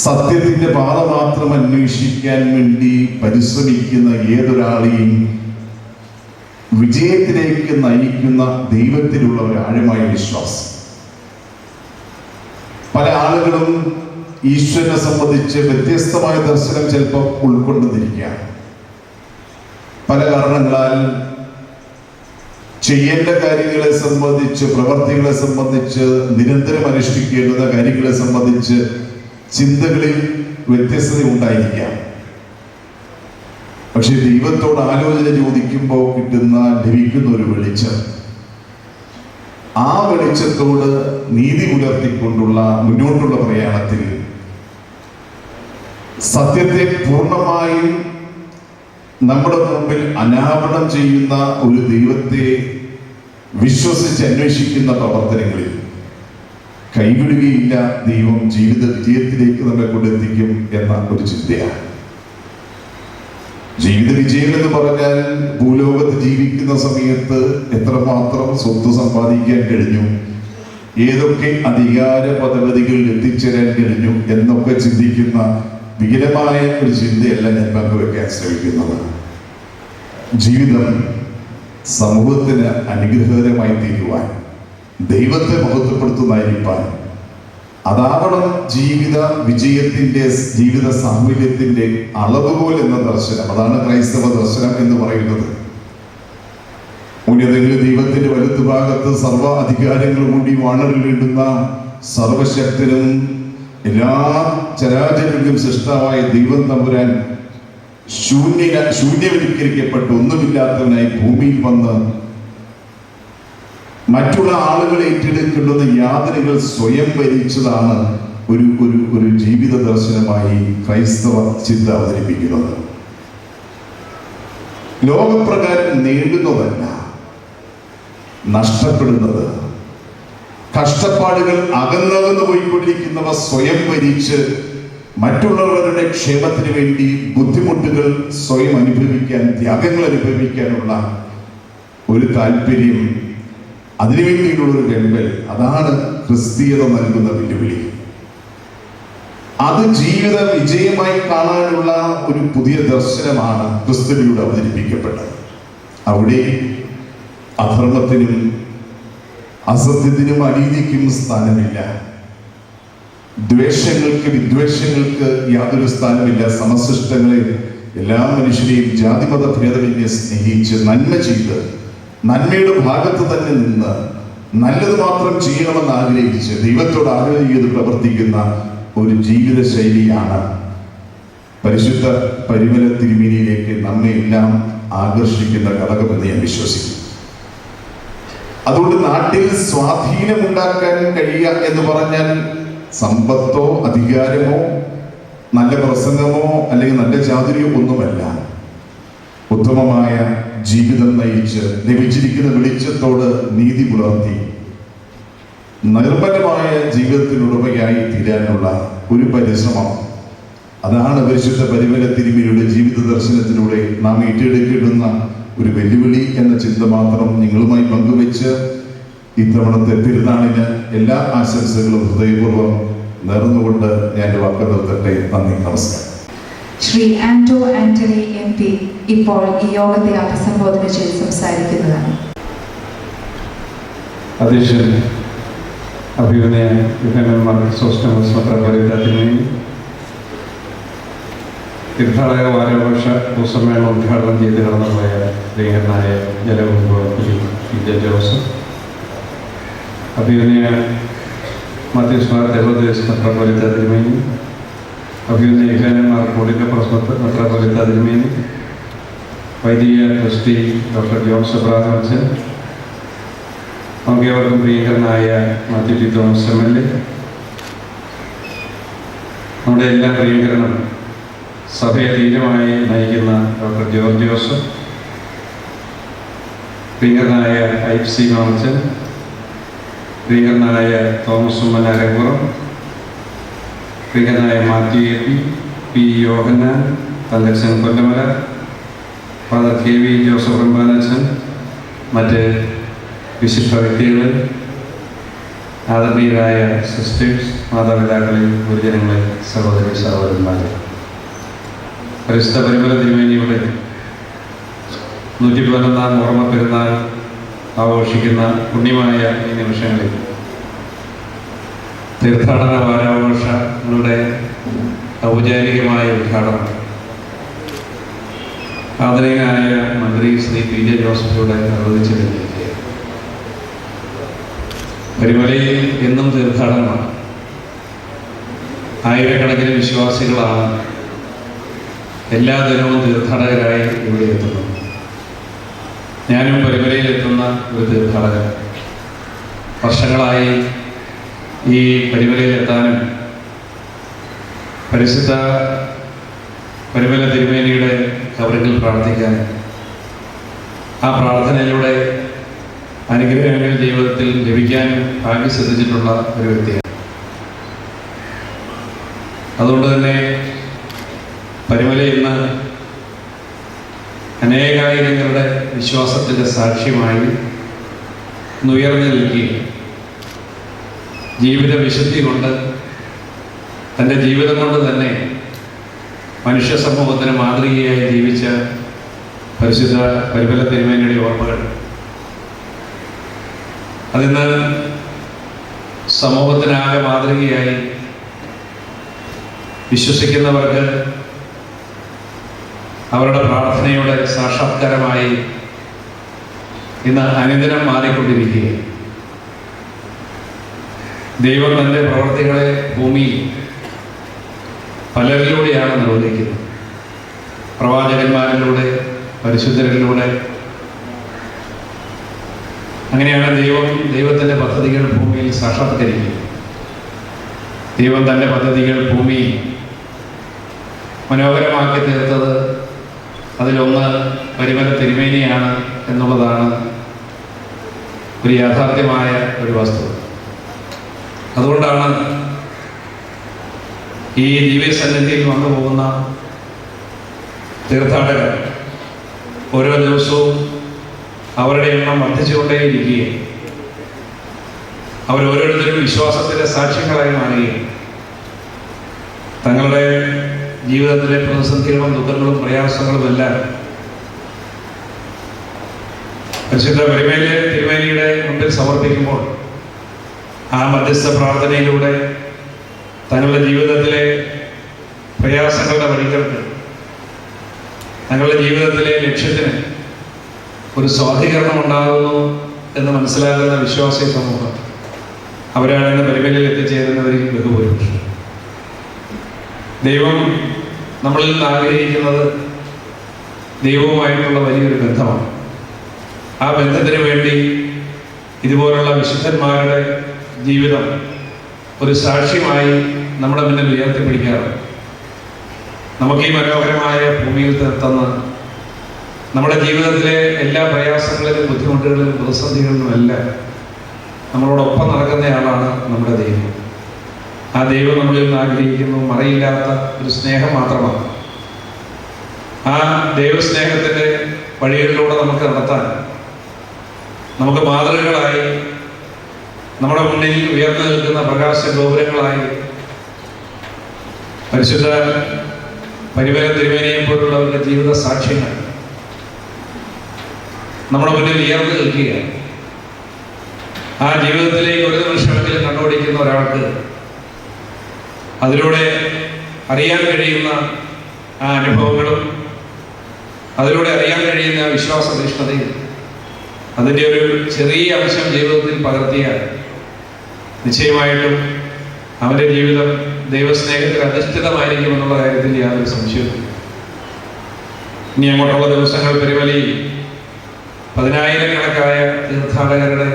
സത്യത്തിന്റെ പാത മാത്രം അന്വേഷിക്കാൻ വേണ്ടി പരിശ്രമിക്കുന്ന ഏതൊരാളെയും വിജയത്തിലേക്ക് നയിക്കുന്ന ദൈവത്തിലുള്ള ഒരു ആഴമായ വിശ്വാസം. പല ആളുകളും ഈശ്വരനെ സംബന്ധിച്ച് വ്യത്യസ്തമായ ദർശനം ചിലപ്പോൾ ഉൾക്കൊണ്ടിരിക്കാം. പല കാരണങ്ങളാൽ ചെയ്യേണ്ട കാര്യങ്ങളെ സംബന്ധിച്ച്, പ്രവർത്തികളെ സംബന്ധിച്ച്, നിരന്തരം അനുഷ്ഠിക്കേണ്ടുന്ന കാര്യങ്ങളെ സംബന്ധിച്ച് ചിന്തകളിൽ വ്യത്യസ്തത ഉണ്ടായിരിക്കാം. പക്ഷെ ദൈവത്തോട് ആലോചന ചോദിക്കുമ്പോൾ ലഭിക്കുന്ന ഒരു വെളിച്ചം, ആ വെളിച്ചത്തോട് നീതി പുലർത്തിക്കൊണ്ടുള്ള മുന്നോട്ടുള്ള പ്രയാണത്തിൽ സത്യത്തെ പൂർണ്ണമായും നമ്മുടെ മുമ്പിൽ അനാവരണം ചെയ്യുന്ന ഒരു ദൈവത്തെ വിശ്വസിച്ച് അന്വേഷിക്കുന്ന പ്രവർത്തനങ്ങളിൽ കൈവിടുകയില്ല. ദൈവം ജീവിത വിജയത്തിലേക്ക് നമ്മെ കൊണ്ടെത്തിക്കും എന്ന ഒരു ചിന്തയാണ്. ജീവിത വിജയം എന്ന് പറഞ്ഞാൽ ഭൂലോകത്ത് ജീവിക്കുന്ന സമയത്ത് എത്രമാത്രം സ്വത്ത് സമ്പാദിക്കാൻ കഴിഞ്ഞു, ഏതൊക്കെ അധികാര പദവികളിൽ എത്തിച്ചേരാൻ കഴിഞ്ഞു എന്നൊക്കെ ചിന്തിക്കുന്ന വികലമായ ഒരു ചിന്തയല്ല ഞാൻ പങ്കുവെക്കാൻ ശ്രമിക്കുന്നത്. ജീവിതം സമൂഹത്തിന് അനുഗ്രഹകരമായി തീരുവാൻ, ദൈവത്തെ മഹത്വപ്പെടുത്തുന്നതായിരിക്കാൻ, അതാവണം ജീവിത വിജയത്തിന്റെ, ജീവിത സാഫല്യത്തിന്റെ അളവുകോൽ എന്ന ദർശനം. അതാണ് ക്രൈസ്തവ ദർശനം എന്ന് പറയുന്നത്. ഉന്നതങ്ങളിൽ ദൈവത്തിന്റെ വലത്തുഭാഗത്ത് സർവ അധികാരങ്ങളും കൂടി വാണറിലിടുന്ന സർവശക്തനും എല്ലാ ചരാചരങ്ങളിലും സൃഷ്ടാവായ ദൈവം തമ്പുരാൻ ശൂന്യവൽക്കരിക്കപ്പെട്ട് ഒന്നുമില്ലാത്തവനായി ഭൂമിയിൽ വന്ന് മറ്റുള്ള ആളുകൾ ഏറ്റെടുക്കേണ്ടുന്ന യാതനകൾ സ്വയം ഭരിച്ചതാണ് ഒരു ഒരു ഒരു ജീവിത ദർശനമായി ക്രൈസ്തവ ചിന്ത അവതരിപ്പിക്കുന്നത്. ലോകപ്രകാരം നേടുന്നതല്ല, നഷ്ടപ്പെടുന്നത്, കഷ്ടപ്പാടുകൾ അകന്നകന്നു പോയിക്കൊണ്ടിരിക്കുന്നവ സ്വയം ഭരിച്ച് മറ്റുള്ളവരുടെ ക്ഷേമത്തിന് വേണ്ടി ബുദ്ധിമുട്ടുകൾ സ്വയം അനുഭവിക്കാൻ, ത്യാഗങ്ങൾ അനുഭവിക്കാനുള്ള ഒരു താല്പര്യം, അതിനുവേണ്ടിയുള്ള ഒരു വെമ്പൽ, അതാണ് ക്രിസ്തീയത നൽകുന്ന വെല്ലുവിളി. അത് ജീവിത വിജയമായി കാണാനുള്ള ഒരു പുതിയ ദർശനമാണ് ക്രിസ്തുവിലൂടെ അവതരിപ്പിക്കപ്പെട്ടത്. അവിടെ അധർമ്മത്തിനും അസത്യത്തിനും അനീതിക്കും സ്ഥാനമില്ല, ദ്വേഷങ്ങൾക്ക് വിദ്വേഷങ്ങൾക്ക് യാതൊരു സ്ഥാനമില്ല. സമസൃഷ്ടങ്ങളെ എല്ലാ മനുഷ്യരെയും ജാതിമത ഭേദമന്യേ സ്നേഹിച്ച് നന്മ ചെയ്ത് നന്മയുടെ ഭാഗത്ത് തന്നെ നിന്ന് നല്ലത് മാത്രം ചെയ്യണമെന്ന് ആഗ്രഹിച്ച് ദൈവത്തോട് ആഗ്രഹം ചെയ്ത് പ്രവർത്തിക്കുന്ന ഒരു ജീവിത ശൈലിയാണ് പരിശുദ്ധ പരിമല തിരുമേനിയിലേക്ക് നമ്മെ എല്ലാം ആകർഷിക്കുന്ന ഘടകമെന്ന് ഞാൻ വിശ്വസിക്കുന്നു. അതുകൊണ്ട് നാട്ടിൽ സ്വാധീനമുണ്ടാക്കാൻ കഴിയുക എന്ന് പറഞ്ഞാൽ സമ്പത്തോ അധികാരമോ നല്ല പ്രസംഗമോ അല്ലെങ്കിൽ നല്ല ചാതുര്യമോ ഒന്നുമല്ല. ഉത്തമമായ ജീവിതം നയിച്ച് ലഭിച്ചിരിക്കുന്ന വെളിച്ചത്തോട് നീതി പുലർത്തി നിർമ്മലമായ ജീവിതത്തിനുടമയായി തീരാനുള്ള ഒരു പരിശ്രമം, അതാണ് പരിശുദ്ധ പരിമല തിരുമേനിയുടെ ജീവിത ദർശനത്തിലൂടെ നാം ഏറ്റെടുക്കേണ്ടുന്ന ഒരു വെല്ലുവിളി എന്ന ചിന്ത മാത്രം നിങ്ങളുമായി പങ്കുവെച്ച് ഇത്തവണത്തെ പെരുന്നാളിന് എല്ലാ ആശംസകളും ഹൃദയപൂർവ്വം നേർന്നുകൊണ്ട് ഞാൻ വാക്ക് നിർത്തട്ടെ. നന്ദി, നമസ്കാരം. ശ്രീ ആന്റോ ആന്റണി MP ഇപ്പോൾ ഈ യോഗത്തെ അഭിസംബോധന ചെയ്ത് സംസാരിക്കുന്നതാണ്. അധ്യക്ഷൻ അഭിനയ യുഹനന്മാർ സോസ്റ്റമസ് മെത്രാപ്പൊലീത്താ തീർത്ഥാടക വാരാഘോഷ ഭൂസമ്മേളനം ഉദ്ഘാടനം ചെയ്ത് കടന്നുപോയ പ്രിയങ്കരനായ ജലവകുപ്പ് PJ ജോസഫ്, അഭിനയ മാത്യൂസ് ദേവോദയസ് മെത്രാപ്പൊലീത്താ തിരുമേനി, അഭിനയ യുഹനന്മാർ കൂടിക്കപ്പുറത്ത് മെത്രാപ്പൊലീത്താ തിരുമേനി, വൈദിക ട്രസ്റ്റി ഡോക്ടർ ജോൺസ് എബ്രഹാമച്ചൻ, നമുക്കേവർക്കും പ്രിയങ്കരനായ മാത്യു ടി തോമസ് MLA, നമ്മുടെ എല്ലാം പ്രിയങ്കരനും സഭയെ ധീരമായി നയിക്കുന്ന ഡോക്ടർ ജോർജ് ജോസഫ്, പ്രിയങ്കരനായ IFC മാമച്ചൻ, പ്രിയങ്കരനായ തോമസ് ഉമ്മൻ അരങ്ങുറം, പ്രിയങ്കരനായ മാത്യു AP, P. യോഹന്നാൻ, തങ്കച്ചൻ കൊല്ലമല, ഫാദർ KV ജോസഫ് റമ്പാനച്ചൻ, മറ്റ് വിശിഷ്ട വ്യക്തികൾ, ആദരണീയരായ സിസ്റ്റേഴ്സ്, മാതാപിതാക്കളെ, ഗുരുജനങ്ങളെ, സഹോദരി സഹോദരന്മാരെ, പരിശുദ്ധ പരിമല തിരുമേനിയുടെ 111-ാം ഓർമ്മ പെരുന്നാൾ ആഘോഷിക്കുന്ന പുണ്യമായ ഈ നിമിഷങ്ങളിൽ തീർത്ഥാടന വാരാഘോഷങ്ങളുടെ ഔപചാരികമായ ഉദ്ഘാടനം ആദരണീയനായ മന്ത്രി ശ്രീ PJ ജോസഫിലൂടെ നിർവഹിച്ചിരുന്നു. പരിമലയിൽ എന്നും തീർത്ഥാടനമാണ്. ആയിരക്കണക്കിന് വിശ്വാസികളാണ് എല്ലാ ദിനവും തീർത്ഥാടകരായി ഇവിടെ എത്തുന്നത്. ഞാനും പരിമലയിൽ എത്തുന്ന ഒരു തീർത്ഥാടകൻ. വർഷങ്ങളായി ഈ പരിമലയിൽ എത്താനും പരിശുദ്ധ പരിമല തിരുമേനിയുടെ കബറിൽ പ്രാർത്ഥിക്കാൻ, ആ പ്രാർത്ഥനയിലൂടെ അനുഗ്രഹങ്ങൾ ജീവിതത്തിൽ ലഭിക്കാൻ ഭാഗ്യം സിദ്ധിച്ചിട്ടുള്ള ഒരു വ്യക്തിയാണ്. അതുകൊണ്ട് തന്നെ പരിമല ഇന്ന് അനേകായിരങ്ങളുടെ വിശ്വാസത്തിൻ്റെ സാക്ഷ്യമായി ഉയർന്നു നിൽക്കുകയും ജീവിത വിശുദ്ധി കൊണ്ട്, തൻ്റെ ജീവിതം കൊണ്ട് തന്നെ മനുഷ്യ സമൂഹത്തിന് മാതൃകയായി ജീവിച്ച പരിശുദ്ധ പരിമല തിരുമേനിയുടെ ഓർമ്മകൾ അതിന്ന് സമൂഹത്തിനാകെ മാതൃകയായി വിശ്വസിക്കുന്നവർക്ക് അവരുടെ പ്രാർത്ഥനയുടെ സാക്ഷാത്കാരമായി ഇന്ന് അനുദിനം മാറിക്കൊണ്ടിരിക്കുകയാണ്. ദൈവം തൻ്റെ പ്രവർത്തികളെ ഭൂമിയിൽ പലരിലൂടെയാണ് നിർവഹിക്കുന്നത്. പ്രവാചകന്മാരിലൂടെ, പരിശുദ്ധരിലൂടെ. അങ്ങനെയാണ് ദൈവത്തിൻ്റെ പദ്ധതികൾ ഭൂമിയിൽ സാക്ഷാത്കരിക്കുന്നത്. ദൈവം തൻ്റെ പദ്ധതികൾ ഭൂമിയിൽ മനോഹരമാക്കി തീർത്തത് അതിലൊന്ന് പരിമല തിരുമേനിയാണ് എന്നുള്ളതാണ് ഒരു യാഥാർത്ഥ്യമായ ഒരു വസ്തുത. അതുകൊണ്ടാണ് ഈ ദിവ്യസന്നിധിയിൽ വന്നു പോകുന്ന തീർത്ഥാടകർ ഓരോ ദിവസവും അവരുടെ എണ്ണം വർദ്ധിച്ചുകൊണ്ടേയിരിക്കുകയും അവരോരോരുത്തരും വിശ്വാസത്തിൻ്റെ സാക്ഷ്യങ്ങളായി മാറുകയും തങ്ങളുടെ ജീവിതത്തിലെ പ്രതിസന്ധികളും ദുഃഖങ്ങളും പ്രയാസങ്ങളും എല്ലാം പരിശുദ്ധ പരിമല തിരുമേനിയുടെ മുമ്പിൽ സമർപ്പിക്കുമ്പോൾ ആ മധ്യസ്ഥ പ്രാർത്ഥനയിലൂടെ തങ്ങളുടെ ജീവിതത്തിലെ പ്രയാസങ്ങളുടെ വഴികൾക്ക്, തങ്ങളുടെ ജീവിതത്തിലെ ലക്ഷ്യത്തിന് ഒരു സ്വാധീകരണം ഉണ്ടാകുന്നു എന്ന് മനസ്സിലാക്കുന്ന വിശ്വാസി സമൂഹം അവരാണ് ഇന്ന് പരിമലയിൽ എത്തിച്ചേരുന്നവരിൽ ബഹുഭൂരിപക്ഷം. ദൈവം നമ്മളിൽ നിന്ന് ആഗ്രഹിക്കുന്നത് ദൈവവുമായിട്ടുള്ള വലിയൊരു ബന്ധമാണ്. ആ ബന്ധത്തിന് വേണ്ടി ഇതുപോലുള്ള വിശുദ്ധന്മാരുടെ ജീവിതം ഒരു സാക്ഷ്യമായി നമ്മുടെ മുന്നിൽ ഉയർത്തിപ്പിടിക്കാറുണ്ട്. നമുക്ക് ഈ മനോഹരമായ ഭൂമിയിൽ തന്ന നമ്മുടെ ജീവിതത്തിലെ എല്ലാ പ്രയാസങ്ങളിലും ബുദ്ധിമുട്ടുകളിലും പ്രതിസന്ധികളിലും എല്ലാം നമ്മളോടൊപ്പം നടക്കുന്നയാളാണ് നമ്മുടെ ദൈവം. ആ ദൈവം നമ്മളിൽ നിന്ന് ആഗ്രഹിക്കുന്നു മറയില്ലാത്ത ഒരു സ്നേഹം മാത്രമാണ്. ആ ദൈവസ്നേഹത്തിൻ്റെ വഴികളിലൂടെ നമുക്ക് നടത്താൻ, നമുക്ക് മാതൃകകളായി നമ്മുടെ മുന്നിൽ ഉയർന്നു നിൽക്കുന്ന പ്രകാശ ഗോപുരങ്ങളായി പരിശുദ്ധ പരിമല തിരുമേനിയെ പോലുള്ളവരുടെ ജീവിത സാക്ഷ്യങ്ങൾ നമ്മുടെ മുന്നിൽ ഉയർന്നു നിൽക്കുകയാണ്. ആ ജീവിതത്തിലേക്ക് ഒരു നിമിഷമെങ്കിലും കണ്ടുപിടിക്കുന്ന ഒരാൾക്ക് അതിലൂടെ അറിയാൻ കഴിയുന്ന ആ അനുഭവങ്ങളും അതിലൂടെ അറിയാൻ കഴിയുന്ന വിശ്വാസ തീഷ്ണതയും അതിൻ്റെ ഒരു ചെറിയ അംശം ജീവിതത്തിൽ പകർത്തിയാൽ നിശ്ചയമായിട്ടും അവൻ്റെ ജീവിതം ദൈവസ്നേഹത്തിൽ അധിഷ്ഠിതമായിരിക്കും എന്നുള്ള കാര്യത്തിൽ യാതൊരു സംശയവും. ഇനി അങ്ങോട്ടുള്ള ദിവസങ്ങൾ പരിമലയിൽ 10,000-കണക്കായ തീർത്ഥാടകരുടെ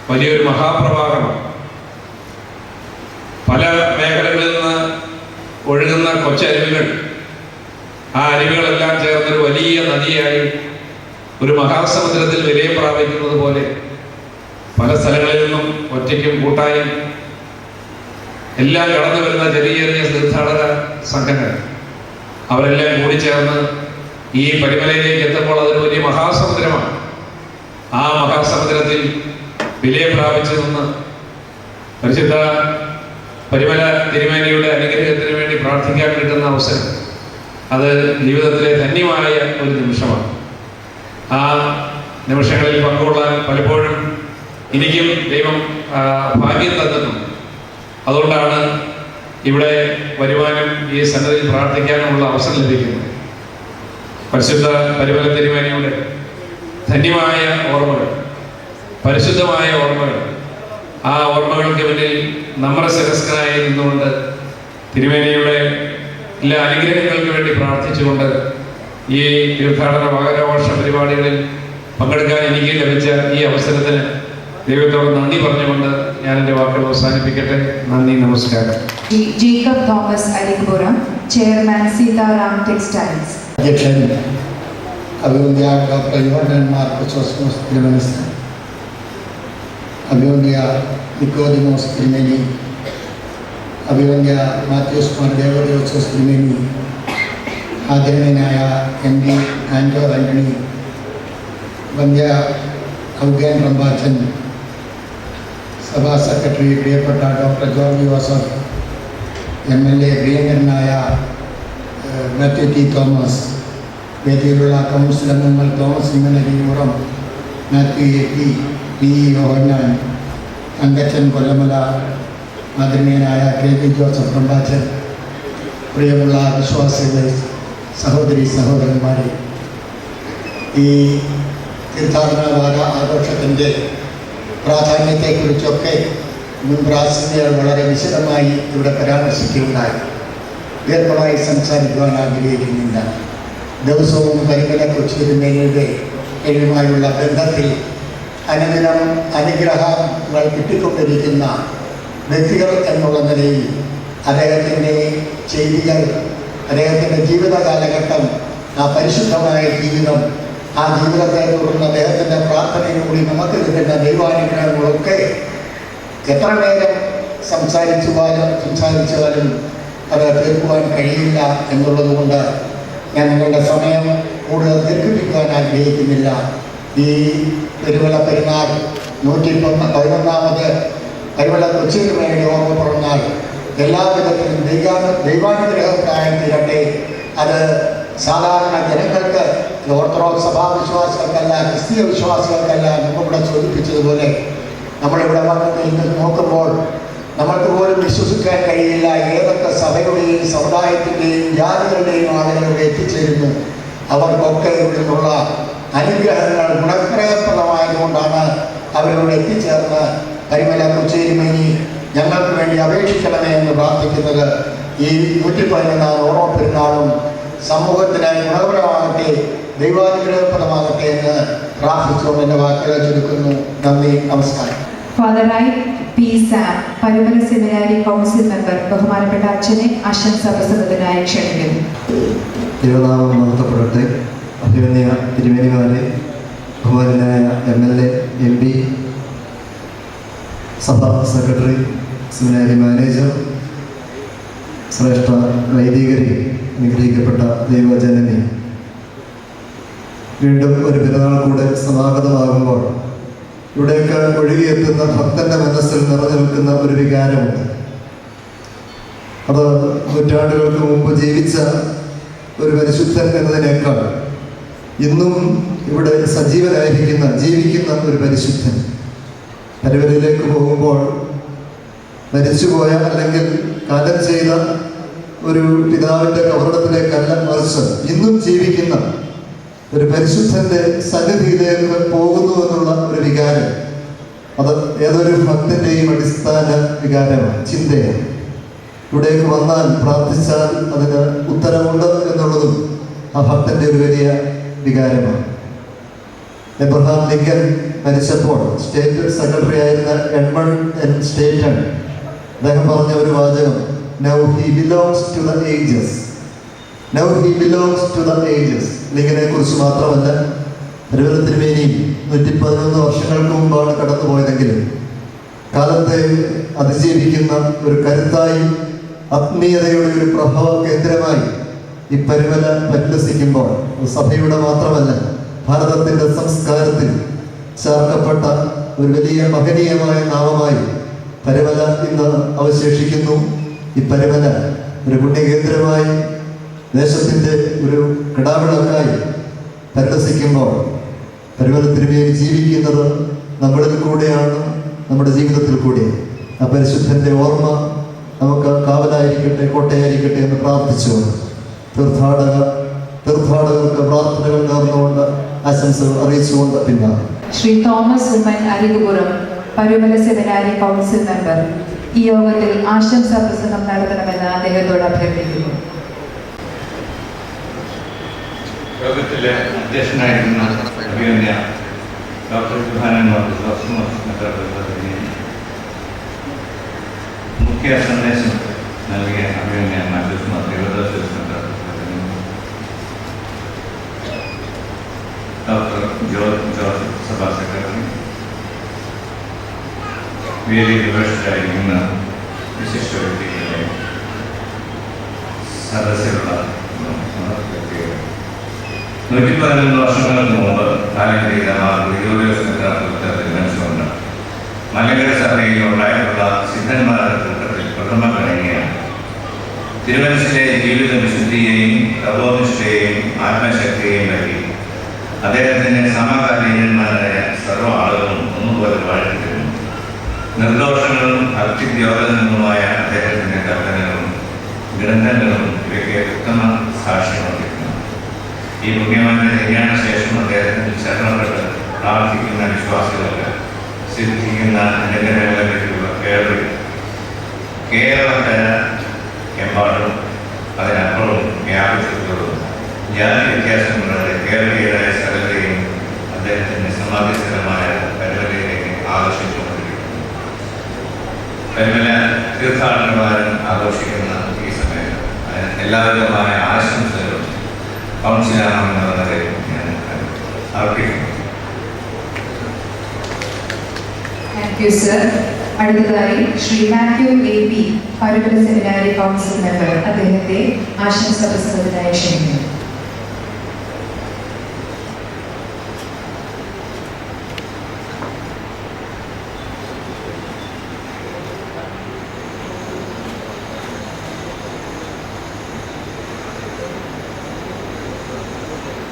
വലിയൊരു മഹാപ്രവാഹമാണ്. പല മേഖലകളിൽ നിന്ന് ഒഴുകുന്ന കൊച്ചരുവികൾ, ആ അരുവികളെല്ലാം ചേർന്നൊരു വലിയ നദിയായി ഒരു മഹാസമുദ്രത്തിൽ വിലയം പ്രാപിക്കുന്നത് പോലെ പല സ്ഥലങ്ങളിൽ നിന്നും ഒറ്റയ്ക്കും കൂട്ടായും എല്ലാം കടന്നു വരുന്ന ചെറിയ ചെറിയ തീർത്ഥാടക സംഘങ്ങൾ അവരെല്ലാം കൂടിച്ചേർന്ന് ഈ പരിമലയിലേക്ക് എത്തുമ്പോൾ അതൊരു വലിയ മഹാസമുദ്രമാണ്. ആ മഹാസമുദ്രത്തിൽ വിലയം പ്രാപിച്ചു നിന്ന് പരിശുദ്ധ പരിമല തിരുമേനിയുടെ അനുഗ്രഹത്തിന് വേണ്ടി പ്രാർത്ഥിക്കാൻ കിട്ടുന്ന അവസരം അത് ജീവിതത്തിലെ ധന്യമായ ഒരു നിമിഷമാണ്. ആ നിമിഷങ്ങളിൽ പങ്കുകൊള്ളാൻ പലപ്പോഴും എനിക്കും ദൈവം ഭാഗ്യം തന്നിട്ടുണ്ട്. അതുകൊണ്ടാണ് ഇവിടെ വരുവാനും ഈ സന്നദ്ധയിൽ പ്രാർത്ഥിക്കാനുമുള്ള അവസരം ലഭിക്കുന്നത്. പരിശുദ്ധ പരിമല തിരുമേനിയുടെ ധന്യമായ ഓർമ്മകൾ, പരിശുദ്ധമായ ഓർമ്മകൾ, ആ ഓർമ്മകൾക്ക് മുന്നിൽ നമ്രശിരസ്കനായി നിന്നുകൊണ്ട് തിരുമേനിയുടെ എല്ലാ അനുഗ്രഹങ്ങൾക്ക് വേണ്ടി പ്രാർത്ഥിച്ചുകൊണ്ട് ഈ തീർത്ഥാടന മകരഘോഷ പരിപാടികളിൽ പങ്കെടുക്കാൻ എനിക്ക് ലഭിച്ച ഈ അവസരത്തിന് ദൈവത്തോട് നന്ദി പറഞ്ഞുകൊണ്ട് ഞാൻ എൻ്റെ വാക്കുകൾ അവസാനിപ്പിക്കട്ടെ. നന്ദി, നമസ്കാരം. ജേക്കബ് തോമസ് അരികപുരം. Chairman Seetharam textiles. അധ്യക്ഷൻ അഭിവന്ദ്യ ഡോക്ടർ യോഹന്നാൻ മാർ ക്രിസോസ്റ്റമോസ് തിരുമനസ്, അഭിവന്ദ്യ നിക്കോദിമോസ് തിരുമേനി, അഭിവന്ദ്യ മാത്യൂസ് മാർ ദേവദോസോസ് തിരുമേനി, ആദരണീയനായ എം ഡി ആൻഡോ ആൻ്റണി, വന്ധ്യ ഔഗ്യാൻ റമ്പാച്ചൻ, സഭാ സെക്രട്ടറി പ്രിയപ്പെട്ട ഡോക്ടർ ജോർജ് ജോസഫ്, MLA പ്രിയങ്കരനായ മാത്യു ടി തോമസ്, വേദിയിലുള്ള കൗൺസിൽ അംഗങ്ങൾ തോമസ് ഇങ്ങനരിപുറം, മാത്യു AP, പി യോഹന്നാൻ, തങ്കച്ചൻ കൊല്ലമല, ആദരണീയനായ KV ജോസഫ് റമ്പാച്ചൻ, പ്രിയമുള്ള വിശ്വാസികളെ, സഹോദരി സഹോദരന്മാരെ, ഈ തീർത്ഥാടനവാര ആഘോഷത്തിൻ്റെ പ്രാധാന്യത്തെക്കുറിച്ചൊക്കെ മുൻ പ്രാസംഗികർ വളരെ വിശദമായി ഇവിടെ പരാമർശിക്കുകയുണ്ടായി. ദീർഘമായി സംസാരിക്കുവാൻ ആഗ്രഹിക്കുന്നില്ല. ദിവസവും പരിമല കൊച്ചുതിരുമേനിയുടെ കഴിയുമായുള്ള ബന്ധത്തിൽ അനുദിനം അനുഗ്രഹങ്ങൾ കിട്ടിക്കൊണ്ടിരിക്കുന്ന വ്യക്തികൾ എന്നുള്ള നിലയിൽ അദ്ദേഹത്തിൻ്റെ ചെയ്തികൾ, അദ്ദേഹത്തിൻ്റെ ജീവിത കാലഘട്ടം, ആ പരിശുദ്ധമായ ജീവിതം, ആ ജീവിതത്തെ തുടർന്ന് അദ്ദേഹത്തിൻ്റെ പ്രാർത്ഥനയിലൂടെ നമുക്ക് കിട്ടുന്ന ദൈവാനുഗ്രഹങ്ങളൊക്കെ എത്ര നേരം സംസാരിച്ചാലും അത് തീർക്കുവാൻ കഴിയില്ല എന്നുള്ളത് കൊണ്ട് ഞാൻ നിങ്ങളുടെ സമയം കൂടുതൽ ദീർഘിപ്പിക്കുവാൻ ആഗ്രഹിക്കുന്നില്ല. ഈ പെരുവള പെരുന്നാൾ 111 പെരുവള കൊച്ചുതിരുമേനിയുടെ ഓർമ്മ പിറന്നാൾ എല്ലാവിധത്തിലും ദൈവാനുഗ്രഹപ്രായം തീരട്ടെ. അത് സാധാരണ ജനങ്ങൾക്ക്, ഓർത്തഡോക്സ് സഭാവിശ്വാസികൾക്കല്ല, ക്രിസ്തീയ വിശ്വാസികൾക്കല്ല, നമ്മളിവിടെ സൂചിപ്പിച്ചതുപോലെ നമ്മളിവിടെ വന്ന് നോക്കുമ്പോൾ നമ്മൾക്ക് പോലും വിശ്വസിക്കാൻ കഴിയില്ല ഏതൊക്കെ സഭയുടെയും സമുദായത്തിൻ്റെയും ജാതികളുടെയും ആളുകൾ ഇവിടെ എത്തിച്ചേരുന്നു. അവർക്കൊക്കെ ഇവിടെ നിന്നുള്ള അനുഗ്രഹങ്ങൾ ഗുണപ്രദമായതുകൊണ്ടാണ് അവരിവിടെ എത്തിച്ചേർന്ന് പരിമല കൊച്ചുതിരുമേനി ഞങ്ങൾക്ക് വേണ്ടി അപേക്ഷിക്കണമേ എന്ന് പ്രാർത്ഥിക്കുന്നത്. ഈ 111 ഓർമ്മ പെരുന്നാളും സമൂഹത്തിന് ഗുണപരമാകട്ടെ, ദൈവാനുഗ്രഹപ്രദമാകട്ടെ എന്ന് പ്രാർത്ഥിച്ചുകൊണ്ട് എൻ്റെ വാക്കുകൾ ചുരുക്കുന്നു. നന്ദി, നമസ്കാരം. Father P. Sam, Parumala seminary council member, ബഹുമാനപ്പെട്ട അച്ഛനെ ആശംസാ പ്രസംഗത്തിനായി ക്ഷണിക്കുന്നു. ദൈവനാമം മഹത്വപ്പെടട്ടെ. അഭിമന്യ തിരുമേനിമാരെ, ബഹുമാനായ MLA, MP, സഭാ സെക്രട്ടറി, സെമിനാരി മാനേജർ, ശ്രേഷ്ഠ വൈദികരെ, അനുഗ്രഹിക്കപ്പെട്ട ദൈവജനനെ, വീണ്ടും ഒരു പെരുന്നാൾ കൂടെ സമാഗതമാകുമ്പോൾ ഇവിടേക്ക് ഒഴുകിയെത്തുന്ന ഭക്തന്റെ മനസ്സിൽ നിറഞ്ഞു നിൽക്കുന്ന ഒരു വികാരമുണ്ട്. അത് നൂറ്റാണ്ടുകൾക്ക് മുമ്പ് ജീവിച്ച ഒരു പരിശുദ്ധൻ എന്നതിനേക്കാൾ ഇന്നും ഇവിടെ ജീവിക്കുന്ന ഒരു പരിശുദ്ധൻ പരിവരയിലേക്ക് പോകുമ്പോൾ മരിച്ചുപോയ അല്ലെങ്കിൽ കാലം ചെയ്ത ഒരു പിതാവിൻ്റെ കബറിടത്തിലേക്കല്ല, മറിച്ച് ഇന്നും ജീവിക്കുന്ന ഒരു പരിശുദ്ധന്റെ സന്നിധിയിലേക്ക് പോകുന്നു എന്നുള്ള ഒരു വികാരം, അത് ഏതൊരു ഭക്തന്റെയും അടിസ്ഥാന വികാരമാണ്, ചിന്തയാണ്. ഇവിടേക്ക് വന്നാൽ പ്രാർത്ഥിച്ചാൽ അതിന് ഉത്തരമുണ്ട് എന്നുള്ളതും ആ ഭക്തന്റെ ഒരു വലിയ വികാരമാണ്. എബ്രഹാം ലിങ്കൻ മരിച്ചപ്പോൾ സ്റ്റേറ്റ് സെക്രട്ടറി ആയിരുന്ന എഡ്മണ്ട് N. സ്റ്റേറ്റൺ അദ്ദേഹം പറഞ്ഞ ഒരു വാചകം, now he belongs to the ages. Now he belongs to the ages. ലിങ്കനെ കുറിച്ച് മാത്രമല്ല, പരിമല തിരുമേനിയും 111 വർഷങ്ങൾക്ക് മുമ്പാണ് കടന്നുപോയതെങ്കിലും കാലത്തെ അതിജീവിക്കുന്ന ഒരു കരുത്തായി, ആത്മീയതയുടെ ഒരു പ്രഭവ കേന്ദ്രമായി ഈ പരിമല പരിലസിക്കുമ്പോൾ സഭയുടെ മാത്രമല്ല ഭാരതത്തിൻ്റെ സംസ്കാരത്തിൽ ചേർക്കപ്പെട്ട ഒരു വലിയ മഹനീയമായ നാമമായി പരിമല ഇന്ന് അവശേഷിക്കുന്നു. ഈ പരിമല ഒരു പുണ്യകേന്ദ്രമായി, ദേശത്തിൻ്റെ ഒരു കിടാവിളക്കായി പരിലസിക്കുമ്പോൾ പരിമല തിരുമേനി ജീവിക്കുന്നത് നമ്മളിൽ കൂടെയാണ്, നമ്മുടെ ജീവിതത്തിൽ കൂടെയാണ്. ആ പരിശുദ്ധൻ്റെ ഓർമ്മ നമുക്ക് കാവലായിരിക്കട്ടെ, കോട്ടയായിരിക്കട്ടെ എന്ന് പ്രാർത്ഥിച്ചുകൊണ്ട് തീർത്ഥാടകർക്ക് പ്രാർത്ഥനകൾ നേർന്നുകൊണ്ട് ആശംസകൾ അറിയിച്ചുകൊണ്ട് പിന്നാണ് Shri Thomas Oommen Arikupuram, Parumala seminary council member, ഈ യോഗത്തിൽ ആശംസാ പ്രസംഗം നടത്തണമെന്ന് അദ്ദേഹത്തോട് അഭ്യർത്ഥിക്കുന്നു. യോഗത്തിലെ അധ്യക്ഷനായിരുന്ന അഭിമന്യ ഡോക്ടർ യോഹന്നാൻ മാർ ക്രിസോസ്റ്റമോസ് മുഖ്യ സന്ദേശം നൽകിയ അഭിമന്യ മാത്യൂസ് മാർ ദേവദാസ് ജോസഫ് സഭാ സെക്രട്ടറി, വേദിയിൽ ഉപേക്ഷിച്ചായിരിക്കുന്ന വിശിഷ്ട വ്യക്തികളെ, സദസ്സിലുള്ള വ്യക്തികൾ, 111 വർഷങ്ങൾക്ക് മുമ്പ് കാലം ചെയ്ത മനസ്സുകൊണ്ട് മലങ്കര സഭയിൽ ഉണ്ടായിട്ടുള്ള സിദ്ധന്മാരുടെ കൂട്ടത്തിൽ പ്രഥമ കഴിഞ്ഞാണ്. തിരുമനസിലെ ജീവിത വിശുദ്ധിയെയും തപോനിഷ്ഠയെയും ആത്മശക്തിയെയും പറ്റി അദ്ദേഹത്തിൻ്റെ സമകാലീനന്മാരായ സർവ്വ ആളുകളും ഒന്നുപോലെ വാഴ്ത്തിയിരുന്നു. നിർദോഷങ്ങളും ഭക്തിദ്യോതനങ്ങളുമായ അദ്ദേഹത്തിൻ്റെ കൽപ്പനകളും ഗ്രന്ഥങ്ങളും ഇവയ്ക്ക് ഉത്തമ സാക്ഷ്യമായിരിക്കുന്നു. ഈ പുണ്യവാന്റെ കല്യാണ ശേഷം അദ്ദേഹത്തിൽ ശരണപ്പെട്ട് പ്രാർത്ഥിക്കുന്ന വിശ്വാസികൾക്ക് സിദ്ധിക്കുന്ന അനുഗ്രഹങ്ങളിലേക്കുള്ള കേരളക്കര എമ്പാടും അതിനപ്പുറവും വ്യാപിച്ചിട്ടുള്ളതും ജാതി വ്യത്യാസങ്ങളുടെ കേരളീയരായ സകലരെയും അദ്ദേഹത്തിൻ്റെ സമാധിസ്ഥലമായ പരിമലയിലേക്ക് ആകർഷിച്ചുകൊണ്ടിരിക്കുന്നു. പരിമല തീർത്ഥാടനവാരം ആഘോഷിക്കുന്ന ഈ സമയത്ത് അതിന് എല്ലാവിധമായ ആശംസകളും കൗൺസിലാണെന്ന് ഞാൻ അർപ്പിക്കുന്നു. Thank you sir. അടുത്തതായി Shri Mathew AP, Parumala seminary council member, അദ്ദേഹത്തെ ആശംസ പ്രസംഗത്തിനായി ക്ഷണിക്കുന്നു.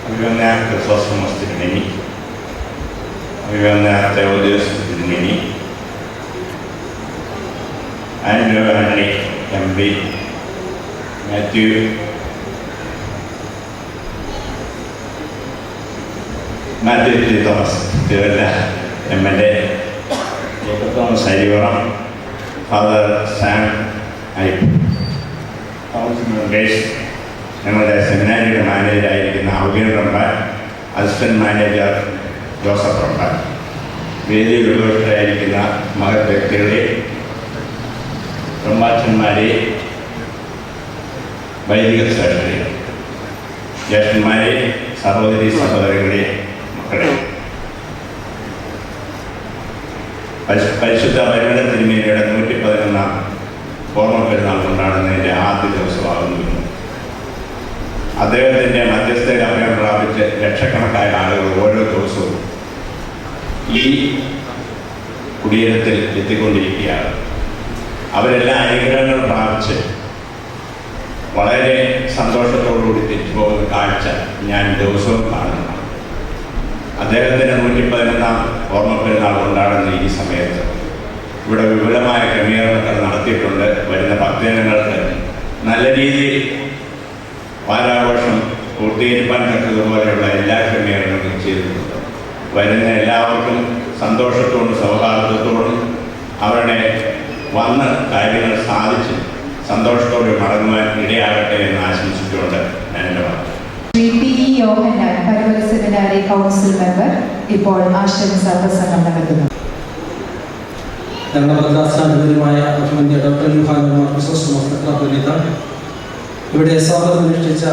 അഭിവന്യ ക്രിസോസ്റ്റമസ് തിരുമേനി, അഭിവന്യ Theodosius Thirumeni, Andrew Antony MP, Mathew T Thomas Thiruvalla MLA, Thomas അരിവറം, father Sam Ipe, council members, ഞങ്ങളുടെ സെമിനാരിയുടെ മാനേജറായിരിക്കുന്ന ഔബിൻ റംബാൻ, അസിസ്റ്റന്റ് മാനേജർ ജോസഫ് റംബാൻ, വേദിയിൽ ഉപയോഗിച്ചായിരിക്കുന്ന മഹത് വ്യക്തികളെ, ബ്രഹ്മാച്ചന്മാരെ, വൈദിക ശ്രേഷ്ഠരെ, ജ്യേഷ്ഠന്മാരെ, സഹോദരി സഹോദരങ്ങളെ, മക്കളെ, പരിശുദ്ധ പരിമല തിരുമേനിയുടെ 111 ഓർമ്മ പെരുന്നാൾ കൊണ്ടാടുന്നതിൻ്റെ ആദ്യ ദിവസമാകുന്നു. അദ്ദേഹത്തിൻ്റെ മധ്യസ്ഥയിൽ അഭയം പ്രാപിച്ച് ലക്ഷക്കണക്കായ ആളുകൾ ഓരോ ദിവസവും ഈ കുടീരത്തിൽ എത്തിക്കൊണ്ടിരിക്കുകയാണ്. അവരെല്ലാം അനുഗ്രഹങ്ങൾ പ്രാപിച്ച് വളരെ സന്തോഷത്തോടുകൂടി തിരിച്ചു പോകുന്ന കാഴ്ച ഞാൻ ദിവസവും കാണുന്നതാണ്. അദ്ദേഹത്തിൻ്റെ 111 ഓർമ്മ പെരുന്നാൾ കൊണ്ടാടുന്ന ഈ സമയത്ത് ഇവിടെ വിപുലമായ ക്രമീകരണങ്ങൾ നടത്തിയിട്ടുണ്ട്. വരുന്ന ഭക്തജനങ്ങൾക്ക് നല്ല രീതിയിൽ വാരാഘോഷം പൂർത്തീകരിക്കാൻ തക്കതുപോലെയുള്ള എല്ലാ ക്രമീകരണങ്ങളും ചെയ്തിട്ടുണ്ട്. വരുന്ന എല്ലാവർക്കും സന്തോഷത്തോടും സൗഹാർദ്ദത്തോടും അവരുടെ വന്ന് കാര്യങ്ങൾ സാധിച്ച് സന്തോഷത്തോടെ മടങ്ങുവാൻ ഇടയാകട്ടെ എന്ന് ആശംസിച്ചുകൊണ്ട് ഞാൻ എൻ്റെ വാക്ക്. ശ്രീ PE യോഹന്നാൻ, പരുമല സെമിനാരി കൗൺസിൽ മെമ്പർ, ഇപ്പോൾ ആശംസാ പ്രസംഗം നടത്തുന്നു. ഞങ്ങളുടെ ദാസാനുപരമായ അഭിമന്യ ഡോക്ടർ ഇവിടെ സ്വാഗതം അനുഷ്ഠിച്ച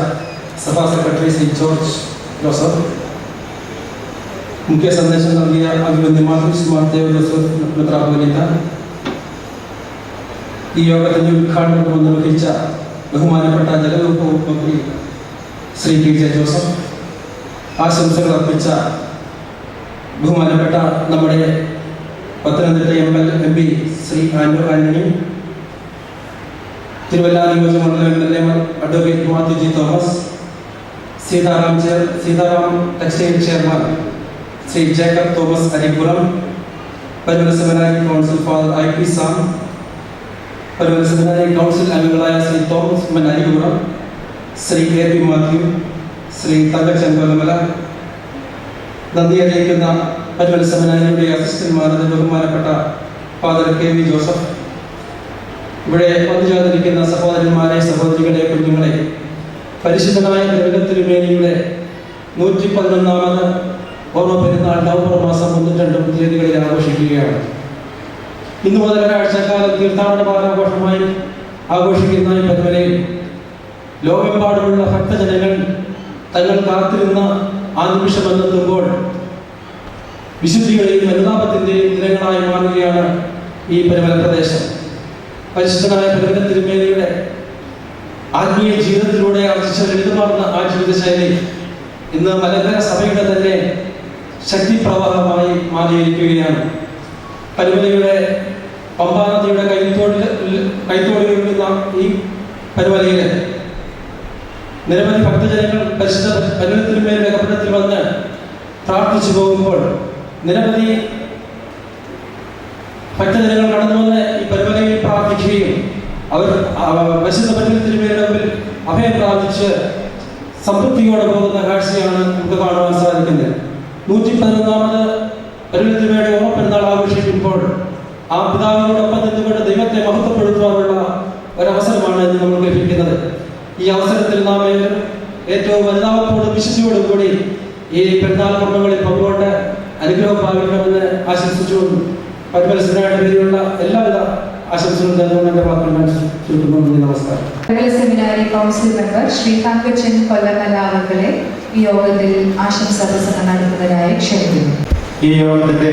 സഭാ സെക്രട്ടറി ശ്രീ ജോർജ് ജോസഫ്, മുഖ്യ സന്ദേശം നൽകിയ അഭിമന്യ മാത്യു ജോസഫ് മെത്രാപ്പൊലീത്ത, ഈ യോഗത്തിന്റെ ഉദ്ഘാടനം നിർവഹിച്ച ബഹുമാനപ്പെട്ട ജലവകുപ്പ് മന്ത്രി ശ്രീ PJ ജോസഫ്, ആശംസകൾ അർപ്പിച്ച ബഹുമാനപ്പെട്ട നമ്മുടെ പത്തനംതിട്ട MP ശ്രീ ആൻഡ്രൂ ആന്റണി, തിരുവല്ല നിയോജകമണ്ഡലം MLA advocate Mathew G Thomas, Seetharam textile chairman Shri Jacob Thomas Arippuram, Parumala seminary council father IP Sam, Parumala seminary council അംഗങ്ങളായ ശ്രീ തോമസ് ഉമ്മൻ അരിപ്പുറം, ശ്രീ AP മാത്യു, ശ്രീ തങ്കച്ചൻ കൊല്ലമല, നന്ദി അറിയിക്കുന്ന പരുമല സെമിനാരിയുടെ അസിസ്റ്റന്റ് മാനേജർ ബഹുമാനപ്പെട്ട ഫാദർ KV ജോസഫ്, ഇവിടെ വന്നുചേർന്നിരിക്കുന്ന സഹോദരന്മാരെ, സഹോദരികളെ, കുഞ്ഞുങ്ങളെ, പരിശുദ്ധനായ തിരുമേനിയുടെ 111 ഓർമ്മ പെരുന്നാൾ നവംബർ മാസം 1-2 തീയതികളിൽ ആഘോഷിക്കുകയാണ്. ഇന്നു മുതൽ ഒരാഴ്ചക്കാലം തീർത്ഥാടന വാരാഘോഷമായി ആഘോഷിക്കുന്ന ഈ പരിമലയിൽ ലോകമെമ്പാടുമുള്ള ഭക്തജനങ്ങൾ തങ്ങൾ കാത്തിരുന്ന ആ നിമിഷമെന്നെത്തുമ്പോൾ വിശുദ്ധിയുടെയും അനുതാപത്തിൻ്റെയും ദിനങ്ങളായി മാറുകയാണ് ഈ പരിമല പ്രദേശം. പരിശുദ്ധനായ പരിമല തിരുമേനിയുടെ ആത്മീയ ജീവിതത്തിലൂടെ ആർജിച്ച ലളിതമാർന്ന ആ ജീവിതശൈലി ഇന്ന് മലങ്കര സഭയുടെ തന്നെ ശക്തിപ്രവാഹമായി മാറിയിരിക്കുകയാണ്. പരിമലയുടെ പമ്പാനദിയുടെ കൈത്തോടിലുള്ള ഈ പരിമലയിൽ നിരവധി ഭക്തജനങ്ങൾ പരിശുദ്ധ പരിമല തിരുമേനിയുടെ കപടത്തിൽ വന്ന് പ്രാർത്ഥിച്ചു പോകുമ്പോൾ നിരവധി ഭക്തജനങ്ങൾ കടന്നു വന്ന് ഈ പരിമലയിൽ പ്രാർത്ഥിക്കുകയും അവർ പരിശുദ്ധ പരിമല തിരുമേനിയുടെ മുമ്പിൽ അഭയം പ്രാർത്ഥിച്ച് സംതൃപ്തിയോടെ പോകുന്ന കാഴ്ചയാണ് നമുക്ക് കാണുവാൻ സാധിക്കുന്നത്. 111ാമത് പരിമല തിരുമേനിയുടെ ഓർമ്മപ്പെരുന്നാൾ ആഘോഷിക്കുമ്പോൾ ആ പിതാവിനോടൊപ്പം നിന്നുകൊണ്ട് ദൈവത്തെ മഹത്വപ്പെടുത്തുവാനുള്ള ഒരവസരമാണ് ഇന്ന് നമുക്ക് ലഭിക്കുന്നത്. ഈ അവസരത്തിൽ നാം ഏറ്റവും അനുതാപത്തോടും വിശുദ്ധിയോടും കൂടി ഈ പെരുന്നാൾ കർമ്മങ്ങളിൽ പങ്കുകൊണ്ട് അനുഗ്രഹം പ്രാപിക്കണമെന്ന് ആശംസിച്ചുകൊണ്ട് പരിമല സെമിനാരിയുടെ പേരിലുള്ള എല്ലാവിധ ആശംസകളും തന്നുകൊണ്ട് എൻ്റെ വാക്കുകൾ ചുരുക്കുന്നു. നമസ്കാരം. Parumala seminary council member Shri Thankachan കൊല്ലമല അവർകളെ ഈ യോഗത്തിൽ ആശംസാ പ്രസംഗം നടത്തുന്നതിനായി ക്ഷണിക്കുന്നു. ഈ യോഗത്തിന്റെ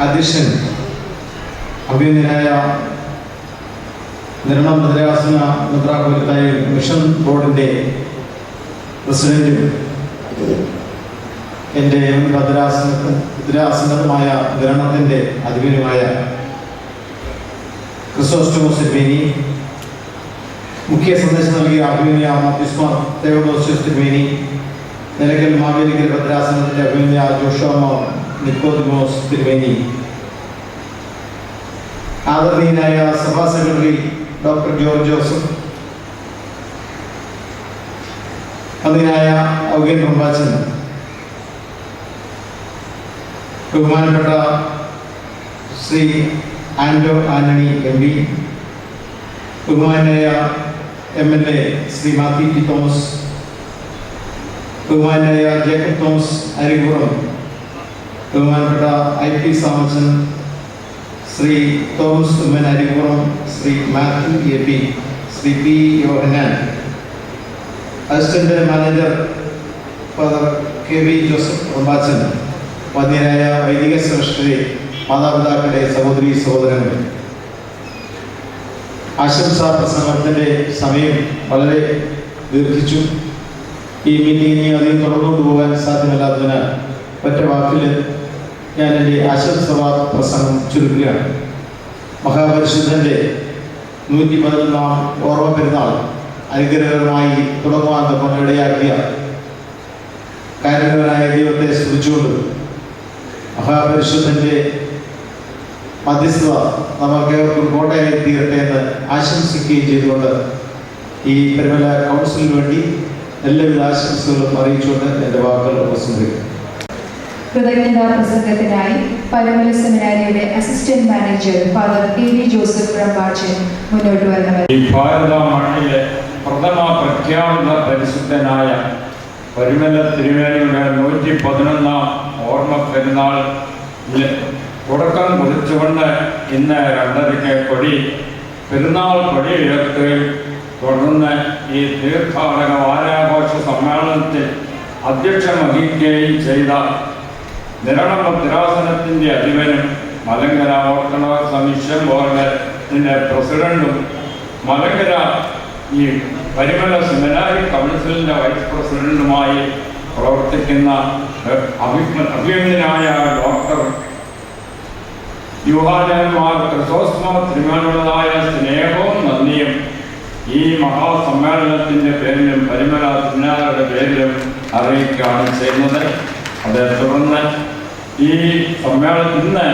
അധ്യക്ഷൻ അഭിനന്ദനായ നിരണം ഭദ്രാസന മെത്രാപ്പൊലീത്തായും മിഷൻ ബോർഡിന്റെ പ്രസിഡന്റും എൻ്റെ ഭദ്രാസനമായ നിരണത്തിന്റെ അധിപനുമായ ക്രിസോസ്റ്റോമസ് തിരുമേനി, മുഖ്യ സന്ദേശം നൽകിയ അഭിനന്ദനായ മാത്യുസ് തെയോഡോസിയോസ് തിരുമേനി, നിലയ്ക്കൽ മാവേലിക്കര ഭദ്രാസനത്തിന്റെ അഭിനന്ദനായ ജോഷുവ നിക്കോദിമോസ് തിരുമേനി, ആദരണീയനായ സഭാ സെക്രട്ടറി ഡോക്ടർ ജോർജ് ജോസഫ്, അതിനായ ഔഗൻ റംബാച്ചൻ, ബഹുമാനപ്പെട്ട ശ്രീ ആൻഡോ ആന്റണി MP, ബഹുമാനായ MLA ശ്രീ മാത്യു ടി തോമസ്, ബഹുമാനായ ജേക്കബ് തോമസ് അരിപുറം, ബഹുമാനപ്പെട്ട IP സാമച്ചൻ, Shri Thomas Oommen Arippuram, Shri Mathew AP, Shri P Yohannan, assistant manager father KV Joseph റംബാച്ചൻ, വന്യരായ വൈദിക ശ്രേഷ്ഠരെ, മാതാപിതാക്കളെ, സഹോദരീ സഹോദരങ്ങൾ, ആശംസാ പ്രസംഗത്തിന്റെ സമയം വളരെ ദീർഘിച്ചു. ഈ മീറ്റിംഗിന് അധികം തുടർന്നുകൊണ്ട് പോകാൻ സാധ്യമല്ലാത്തതിനാൽ ഒറ്റ വാക്കിൽ ഞാൻ എൻ്റെ ആശംസാ പ്രസംഗം ചുരുക്കുകയാണ്. മഹാപരിശുദ്ധൻ്റെ 111ാം ഓർമ്മ പെരുന്നാൾ അനുഗ്രഹകരമായി തുടങ്ങുവാൻ നമ്മൾ ഇടയാക്കിയ കാരുണ്യവാനായ ദൈവത്തെ സ്തുതിച്ചുകൊണ്ട് മഹാപരിശുദ്ധൻ്റെ മധ്യസ്ഥത നമ്മൾക്ക് കോട്ടയായി തീരട്ടെ എന്ന് ആശംസിക്കുകയും ചെയ്തുകൊണ്ട് ഈ പരിമല കൗൺസിലിന് വേണ്ടി എല്ലാവിധ ആശംസകളും അറിയിച്ചുകൊണ്ട് എൻ്റെ വാക്കുകൾ ഉപസംഹരിക്കുന്നു. കൃതജ്ഞതാ പ്രസംഗത്തിനായി പരിമല സെമിനാരിയുടെ assistant manager father KV Joseph റംബാച്ചൻ മുന്നോട്ട് വന്നവർ. ഈ ഭാരത മണ്ണിലെ പ്രഥമ പ്രഖ്യാപിത പരിശുദ്ധനായ പരിമല തിരുമേനിയുടെ 111ാം ഓർമ്മ പെരുന്നാളിൽ തുടക്കം കുറിച്ചുകൊണ്ട് ഇന്ന് 2:30 പെരുന്നാൾ കൊടി ഉയർത്തുകയും തുടർന്ന് ഈ തീർത്ഥാടക വാരാഘോഷ സമ്മേളനത്തിൽ അധ്യക്ഷം വഹിക്കുകയും ചെയ്ത നിരണം ഭദ്രാസനത്തിൻ്റെ അധിപനും മലങ്കര ഓർത്തഡോക്സ് മിഷൻ ബോർഡിൻ്റെ പ്രസിഡന്റും മലങ്കര ഈ പരിമല സെമിനാരി കൗൺസിലിൻ്റെ വൈസ് പ്രസിഡന്റുമായി പ്രവർത്തിക്കുന്ന അഭിനന്ദനായ ഡോക്ടർ യുഹാനന്മാർ ക്രിസോസ്റ്റോമസ് തിരുമേനിയുടേതായ സ്നേഹവും നന്ദിയും ഈ മഹാസമ്മേളനത്തിൻ്റെ പേരിലും പരിമല സെമിനാരിയുടെ പേരിലും അറിയിക്കുകയാണ് ചെയ്യുന്നത്. അതേ തുടർന്ന് ഈ സമ്മേളനം ഇന്ന്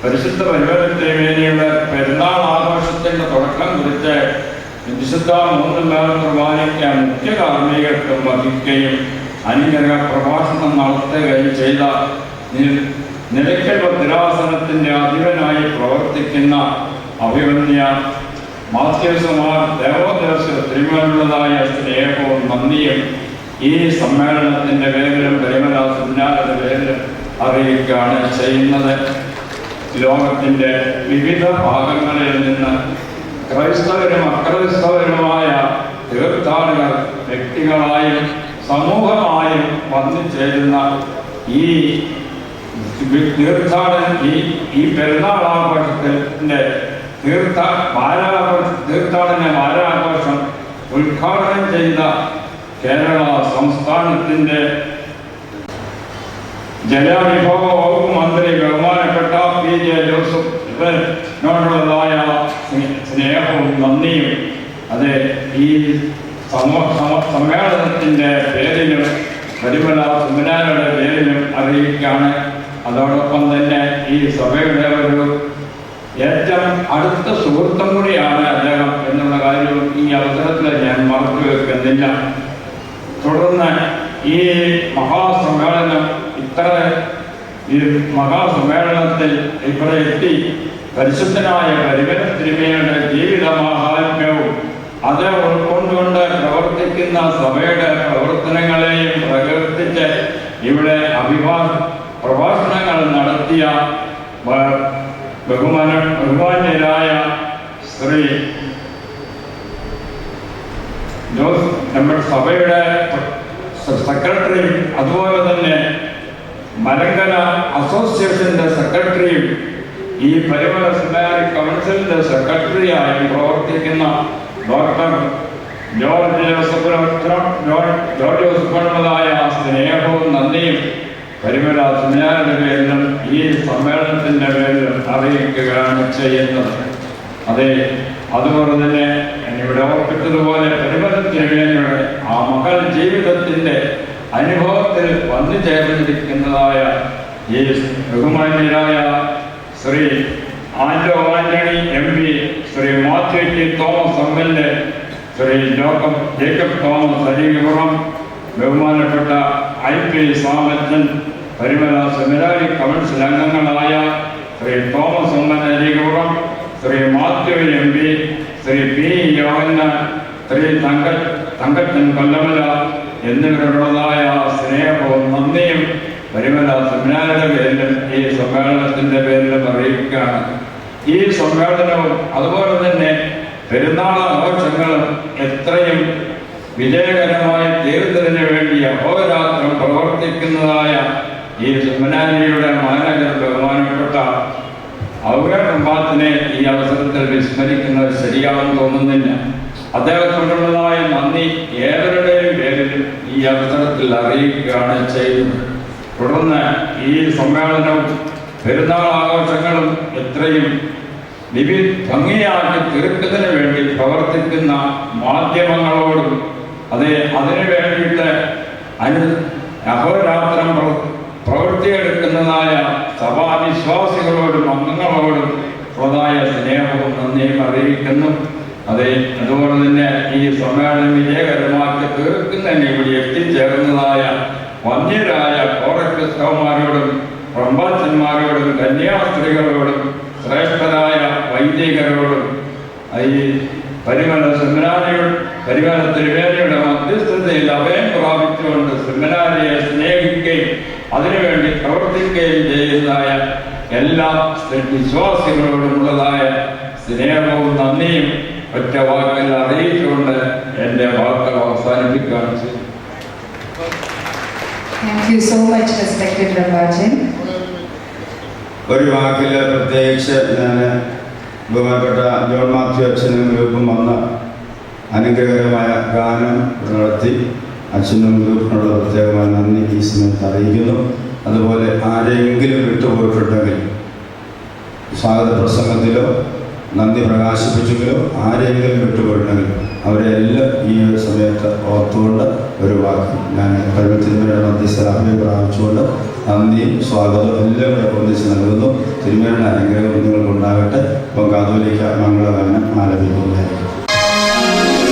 പരിശുദ്ധ പരിമല തിരുമേനിയുടെ പെരുന്നാൾ ആഘോഷത്തിൻ്റെ തുടക്കം കുറിച്ച് വിശുദ്ധ 3 മേൽ കുർബാനയ്ക്ക് മുഖ്യ കാർമ്മികത്വം വഹിക്കുകയും അനുഗ്രഹ പ്രഭാഷണം നടത്തുകയും ചെയ്ത നിലയ്ക്കൽ ഭദ്രാസനത്തിൻ്റെ അധിപനായി പ്രവർത്തിക്കുന്ന അഭിമന്യ മാത്യുസുമാർ ദേവോദേശ തിരുമേനിയുടേതായ സ്നേഹവും നന്ദിയും ഈ സമ്മേളനത്തിൻ്റെ പേരിലും പരിമല സെമിനാരിയുടെ പേരിലും അറിയിക്കുകയാണ് ചെയ്യുന്നത്. ലോകത്തിൻ്റെ വിവിധ ഭാഗങ്ങളിൽ നിന്ന് ക്രൈസ്തവരും അക്രൈസ്തവരുമായ തീർത്ഥാടകർ വ്യക്തികളായും സമൂഹമായും വന്നു ചേരുന്ന ഈ തീർത്ഥാടനം ഈ പെരുന്നാൾ ആഘോഷത്തിൻ്റെ തീർത്ഥാടന വാരാഘോഷം ഉദ്ഘാടനം ചെയ്ത കേരള സംസ്ഥാനത്തിൻ്റെ ജലവിഭവ വകുപ്പ് മന്ത്രി ബഹുമാനപ്പെട്ട PJ ജോസഫ് ഇവരോടുള്ളതായ സ്നേഹവും നന്ദിയും അത് ഈ സമ്മേളനത്തിൻ്റെ പേരിലും പരിമല സെമിനാറുടെ പേരിലും അറിയിക്കുകയാണ്. അതോടൊപ്പം തന്നെ ഈ സഭയുടെ ഒരു ഏറ്റവും അടുത്ത സുഹൃത്തും കൂടിയാണ് അദ്ദേഹം എന്നുള്ള കാര്യവും ഈ അവസരത്തിൽ ഞാൻ മറച്ചു വെക്കുന്നില്ല. തുടർന്ന് ഈ മഹാസമ്മേളനം ഈ മഹാസമ്മേളനത്തിൽ ഇവിടെ എത്തി പരിശുദ്ധനായ പരിമല തിരുമേനിയുടെ ജീവിത മാഹാത്മ്യവും അത് ഉൾക്കൊണ്ടുകൊണ്ട് പ്രവർത്തിക്കുന്ന സഭയുടെ പ്രവർത്തനങ്ങളെയും പ്രകീർത്തിച്ച് ഇവിടെ പ്രഭാഷണങ്ങൾ നടത്തിയ ബഹുമാന്യരായ ശ്രീ ജോസ് നമ്മുടെ സഭയുടെ സെക്രട്ടറിയും അതുപോലെ തന്നെ മലങ്കര അസോസിയേഷന്റെ സെക്രട്ടറിയും ഈ പരിമല സെമിനാരി കൗൺസിലിന്റെ സെക്രട്ടറിയായി പ്രവർത്തിക്കുന്ന ഡോക്ടർ ജോർജ് ജോസഫിനുള്ളതായ സ്നേഹവും നന്ദിയും പരിമല സെമിനാരിയുടെ പേരിലും ഈ സമ്മേളനത്തിന്റെ പേരിലും അറിയിക്കുകയാണ് ചെയ്യുന്നത്. അതെ, അതുപോലെ തന്നെ എന്നിവിടെ ഓർപ്പിച്ചതുപോലെ പരിമല തിരുമേനിയുടെ ആ മകൾ ജീവിതത്തിന്റെ അനുഭവത്തിൽ വന്നു ചേർന്നിരിക്കുന്നതായ ഈ ബഹുമാന്യരായ Shri Antony MP, Shri Mathew T. Thomas MLA, Shri Jacob Thomas Arikupuram, ബഹുമാനപ്പെട്ട IP സാമച്ചൻ, പരിമല സെമിനാരി കൗൺസിൽ അംഗങ്ങളായ ശ്രീ തോമസ് ഉമ്മൻ അരീകപുറം, ശ്രീ മാത്യു MP, ശ്രീ P. യോഹന്നാൻ, ശ്രീ തങ്കച്ചൻ കൊല്ലമല എന്നിവരുള്ളതായ സ്നേഹവും നന്ദിയും പരിമല സെമിനാരിയുടെ പേരിലും ഈ സമ്മേളനത്തിന്റെ പേരിലും അറിയിക്കുകയാണ്. ഈ സമ്മേളനവും അതുപോലെ തന്നെ പെരുന്നാൾ ആഘോഷങ്ങളും എത്രയും വിജയകരമായി തീർന്നതിന് വേണ്ടി അഹോരാത്രം പ്രവർത്തിക്കുന്നതായ ഈ സെമിനാരിയുടെ മാനേജർ ബഹുമാനപ്പെട്ട ഔറംബാത്തിനെ ഈ അവസരത്തിൽ വിസ്മരിക്കുന്നത് ശരിയാണെന്ന് തോന്നുന്നില്ല. അദ്ദേഹത്തോടുള്ളതായ നന്ദി ഏവരുടെയും പേരിലും ഈ അവസരത്തിൽ അറിയിക്കുകയാണ് ചെയ്യുന്നത്. തുടർന്ന് ഈ സമ്മേളനവും പെരുന്നാൾ ആഘോഷങ്ങളും എത്രയും ഭംഗിയാക്കി തീർക്കുന്നതിന് വേണ്ടി പ്രവർത്തിക്കുന്ന മാധ്യമങ്ങളോടും അതിനു വേണ്ടിയിട്ട് അഹോരാത്രം പ്രവൃത്തിയെടുക്കുന്നതായ സഭാവിശ്വാസികളോടും അംഗങ്ങളോടും ഉള്ളതായ സ്നേഹവും നന്ദിയും അറിയിക്കുന്നു. അതുപോലെ തന്നെ ഈ സമ്മേളനം വിജയകരമാക്കി തീർക്കുന്നതിന് ഇവിടെ എത്തിച്ചേർന്നതായ വന്യരായ കോറക്രിസ്തവന്മാരോടും പ്രമ്പാച്ചന്മാരോടും കന്യാസ്ത്രീകളോടും ശ്രേഷ്ഠരായ വൈദികരോടും ഈ പരിമല തിരുമേനിയുടെ മധ്യസ്ഥതയിൽ അഭയം പ്രാപിച്ചുകൊണ്ട് സെമിനാരിയെ സ്നേഹിക്കുകയും അതിനുവേണ്ടി പ്രവർത്തിക്കുകയും ചെയ്യുന്നതായ എല്ലാ വിശ്വാസികളോടുമുള്ളതായ സ്നേഹവും നന്ദിയും ഒറ്റ വാക്കിൽ അറിയിച്ചുകൊണ്ട് എൻ്റെ വാക്കുകൾ അവസാനിപ്പിക്കുകയാണ് ചെയ്തു. Thank you so much, respected Rambajan. ഒരു വാക്കിൽ പ്രത്യേകിച്ച് ഞാൻ ബഹുമാനപ്പെട്ട ജോൺ മാത്യു അച്ഛനും ഗ്രൂപ്പും വന്ന അനുഗ്രഹകരമായ ഗാനം നടത്തി അച്ഛനും ഗ്രൂപ്പിനുള്ള പ്രത്യേകമായ നന്ദി ഈ സമയത്ത് അറിയിക്കുന്നു. അതുപോലെ ആരെങ്കിലും വിട്ടുപോയിട്ടുണ്ടെങ്കിൽ സ്വാഗത പ്രസംഗത്തിലോ നന്ദി പ്രകാശിപ്പിച്ചെങ്കിലോ ആരെങ്കിലും വിട്ടുപോയിട്ടുണ്ടെങ്കിൽ അവരെ എല്ലാം ഈ ഒരു സമയത്ത് ഓർത്തുകൊണ്ട് ഒരു വാക്ക് ഞാൻ തിരുമേനിയുടെ മധ്യസ്ഥ അഭയം പ്രാപിച്ചുകൊണ്ട് നന്ദിയും സ്വാഗതവും എല്ലാം കൂടെ ഒന്നിച്ച് നൽകുന്നു. തിരുമേനിയുടെ അനുഗ്രഹം നിങ്ങൾക്കുണ്ടാകട്ടെ. ഇപ്പം കാതോലിക്ക മംഗളഗാനം ആലപിക്കുന്നതായിരിക്കും. Thank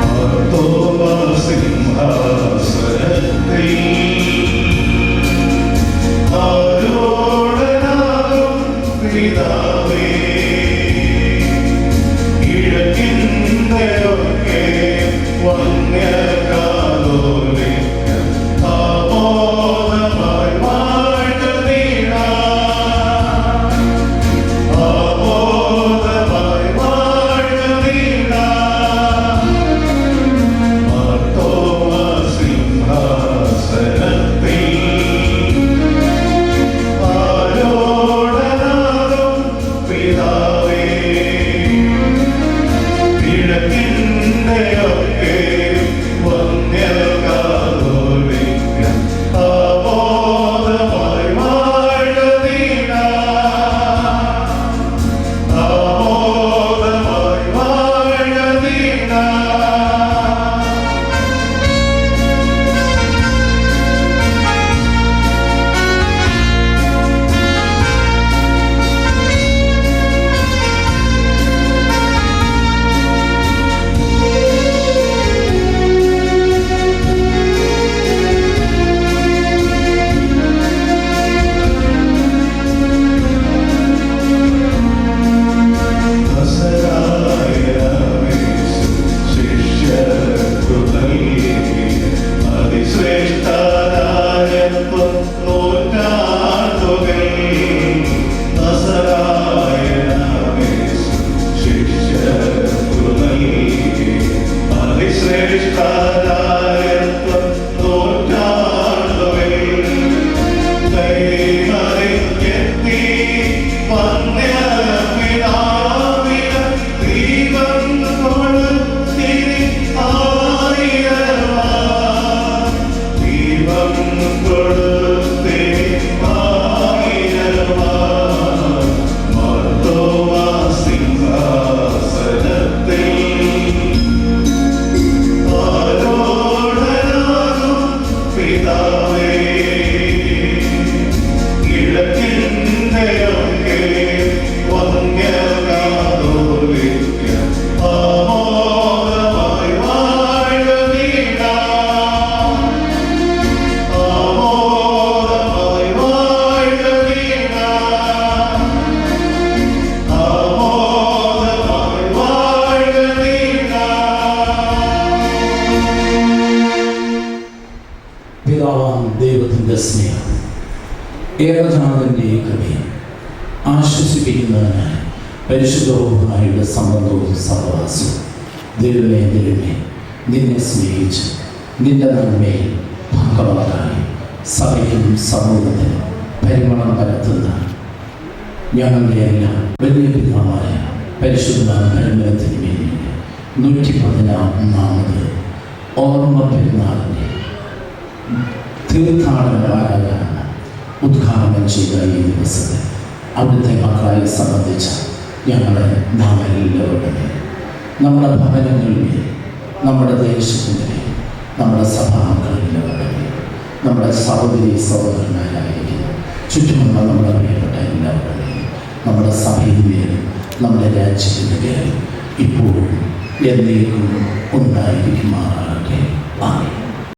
you. ഏകജാതന്റെ കൃപയും ആശ്വസിപ്പിക്കുന്നതിനായി പരിശുദ്ധമായ സംബന്ധവും സഹവാസവും ദൈവമേ നിന്നെ സ്നേഹിച്ച് നിന്റെ നന്മയിൽ പങ്കവാക്കായി സഭയ്ക്കും സമൂഹത്തിനും പരിമളം പരത്തുന്ന ഞങ്ങളുടെ എല്ലാം വലിയ പിതാവായ പരിശുദ്ധ പരിമളത്തിന് വേണ്ടി 114 ഓർമ്മ പെരുന്നാളിൻ്റെ തീർത്ഥാടന ആരാധന ഉദ്ഘാടനം ചെയ്ത ഈ ദിവസത്തെ അവിടുത്തെ മക്കളായി സംബന്ധിച്ച ഞങ്ങളെ നാം എല്ലാവരുടെ നമ്മുടെ ഭവനങ്ങളിൽ നമ്മുടെ ദേശത്തിൻ്റെ നമ്മുടെ സഭാമക്കളെല്ലാവരുടെ നമ്മുടെ സഹോദരി സഹോദരന്മാരായിരിക്കുന്നു ചുറ്റുമുള്ള നമ്മുടെ പ്രിയപ്പെട്ട എല്ലാവരുടെയും നമ്മുടെ സഭയുടെ പേരും നമ്മുടെ രാജ്യത്തിൻ്റെ പേരും ഇപ്പോഴും എന്നേക്കും ഉണ്ടായിരിക്കുമാറാകട്ടെ. ആമേൻ.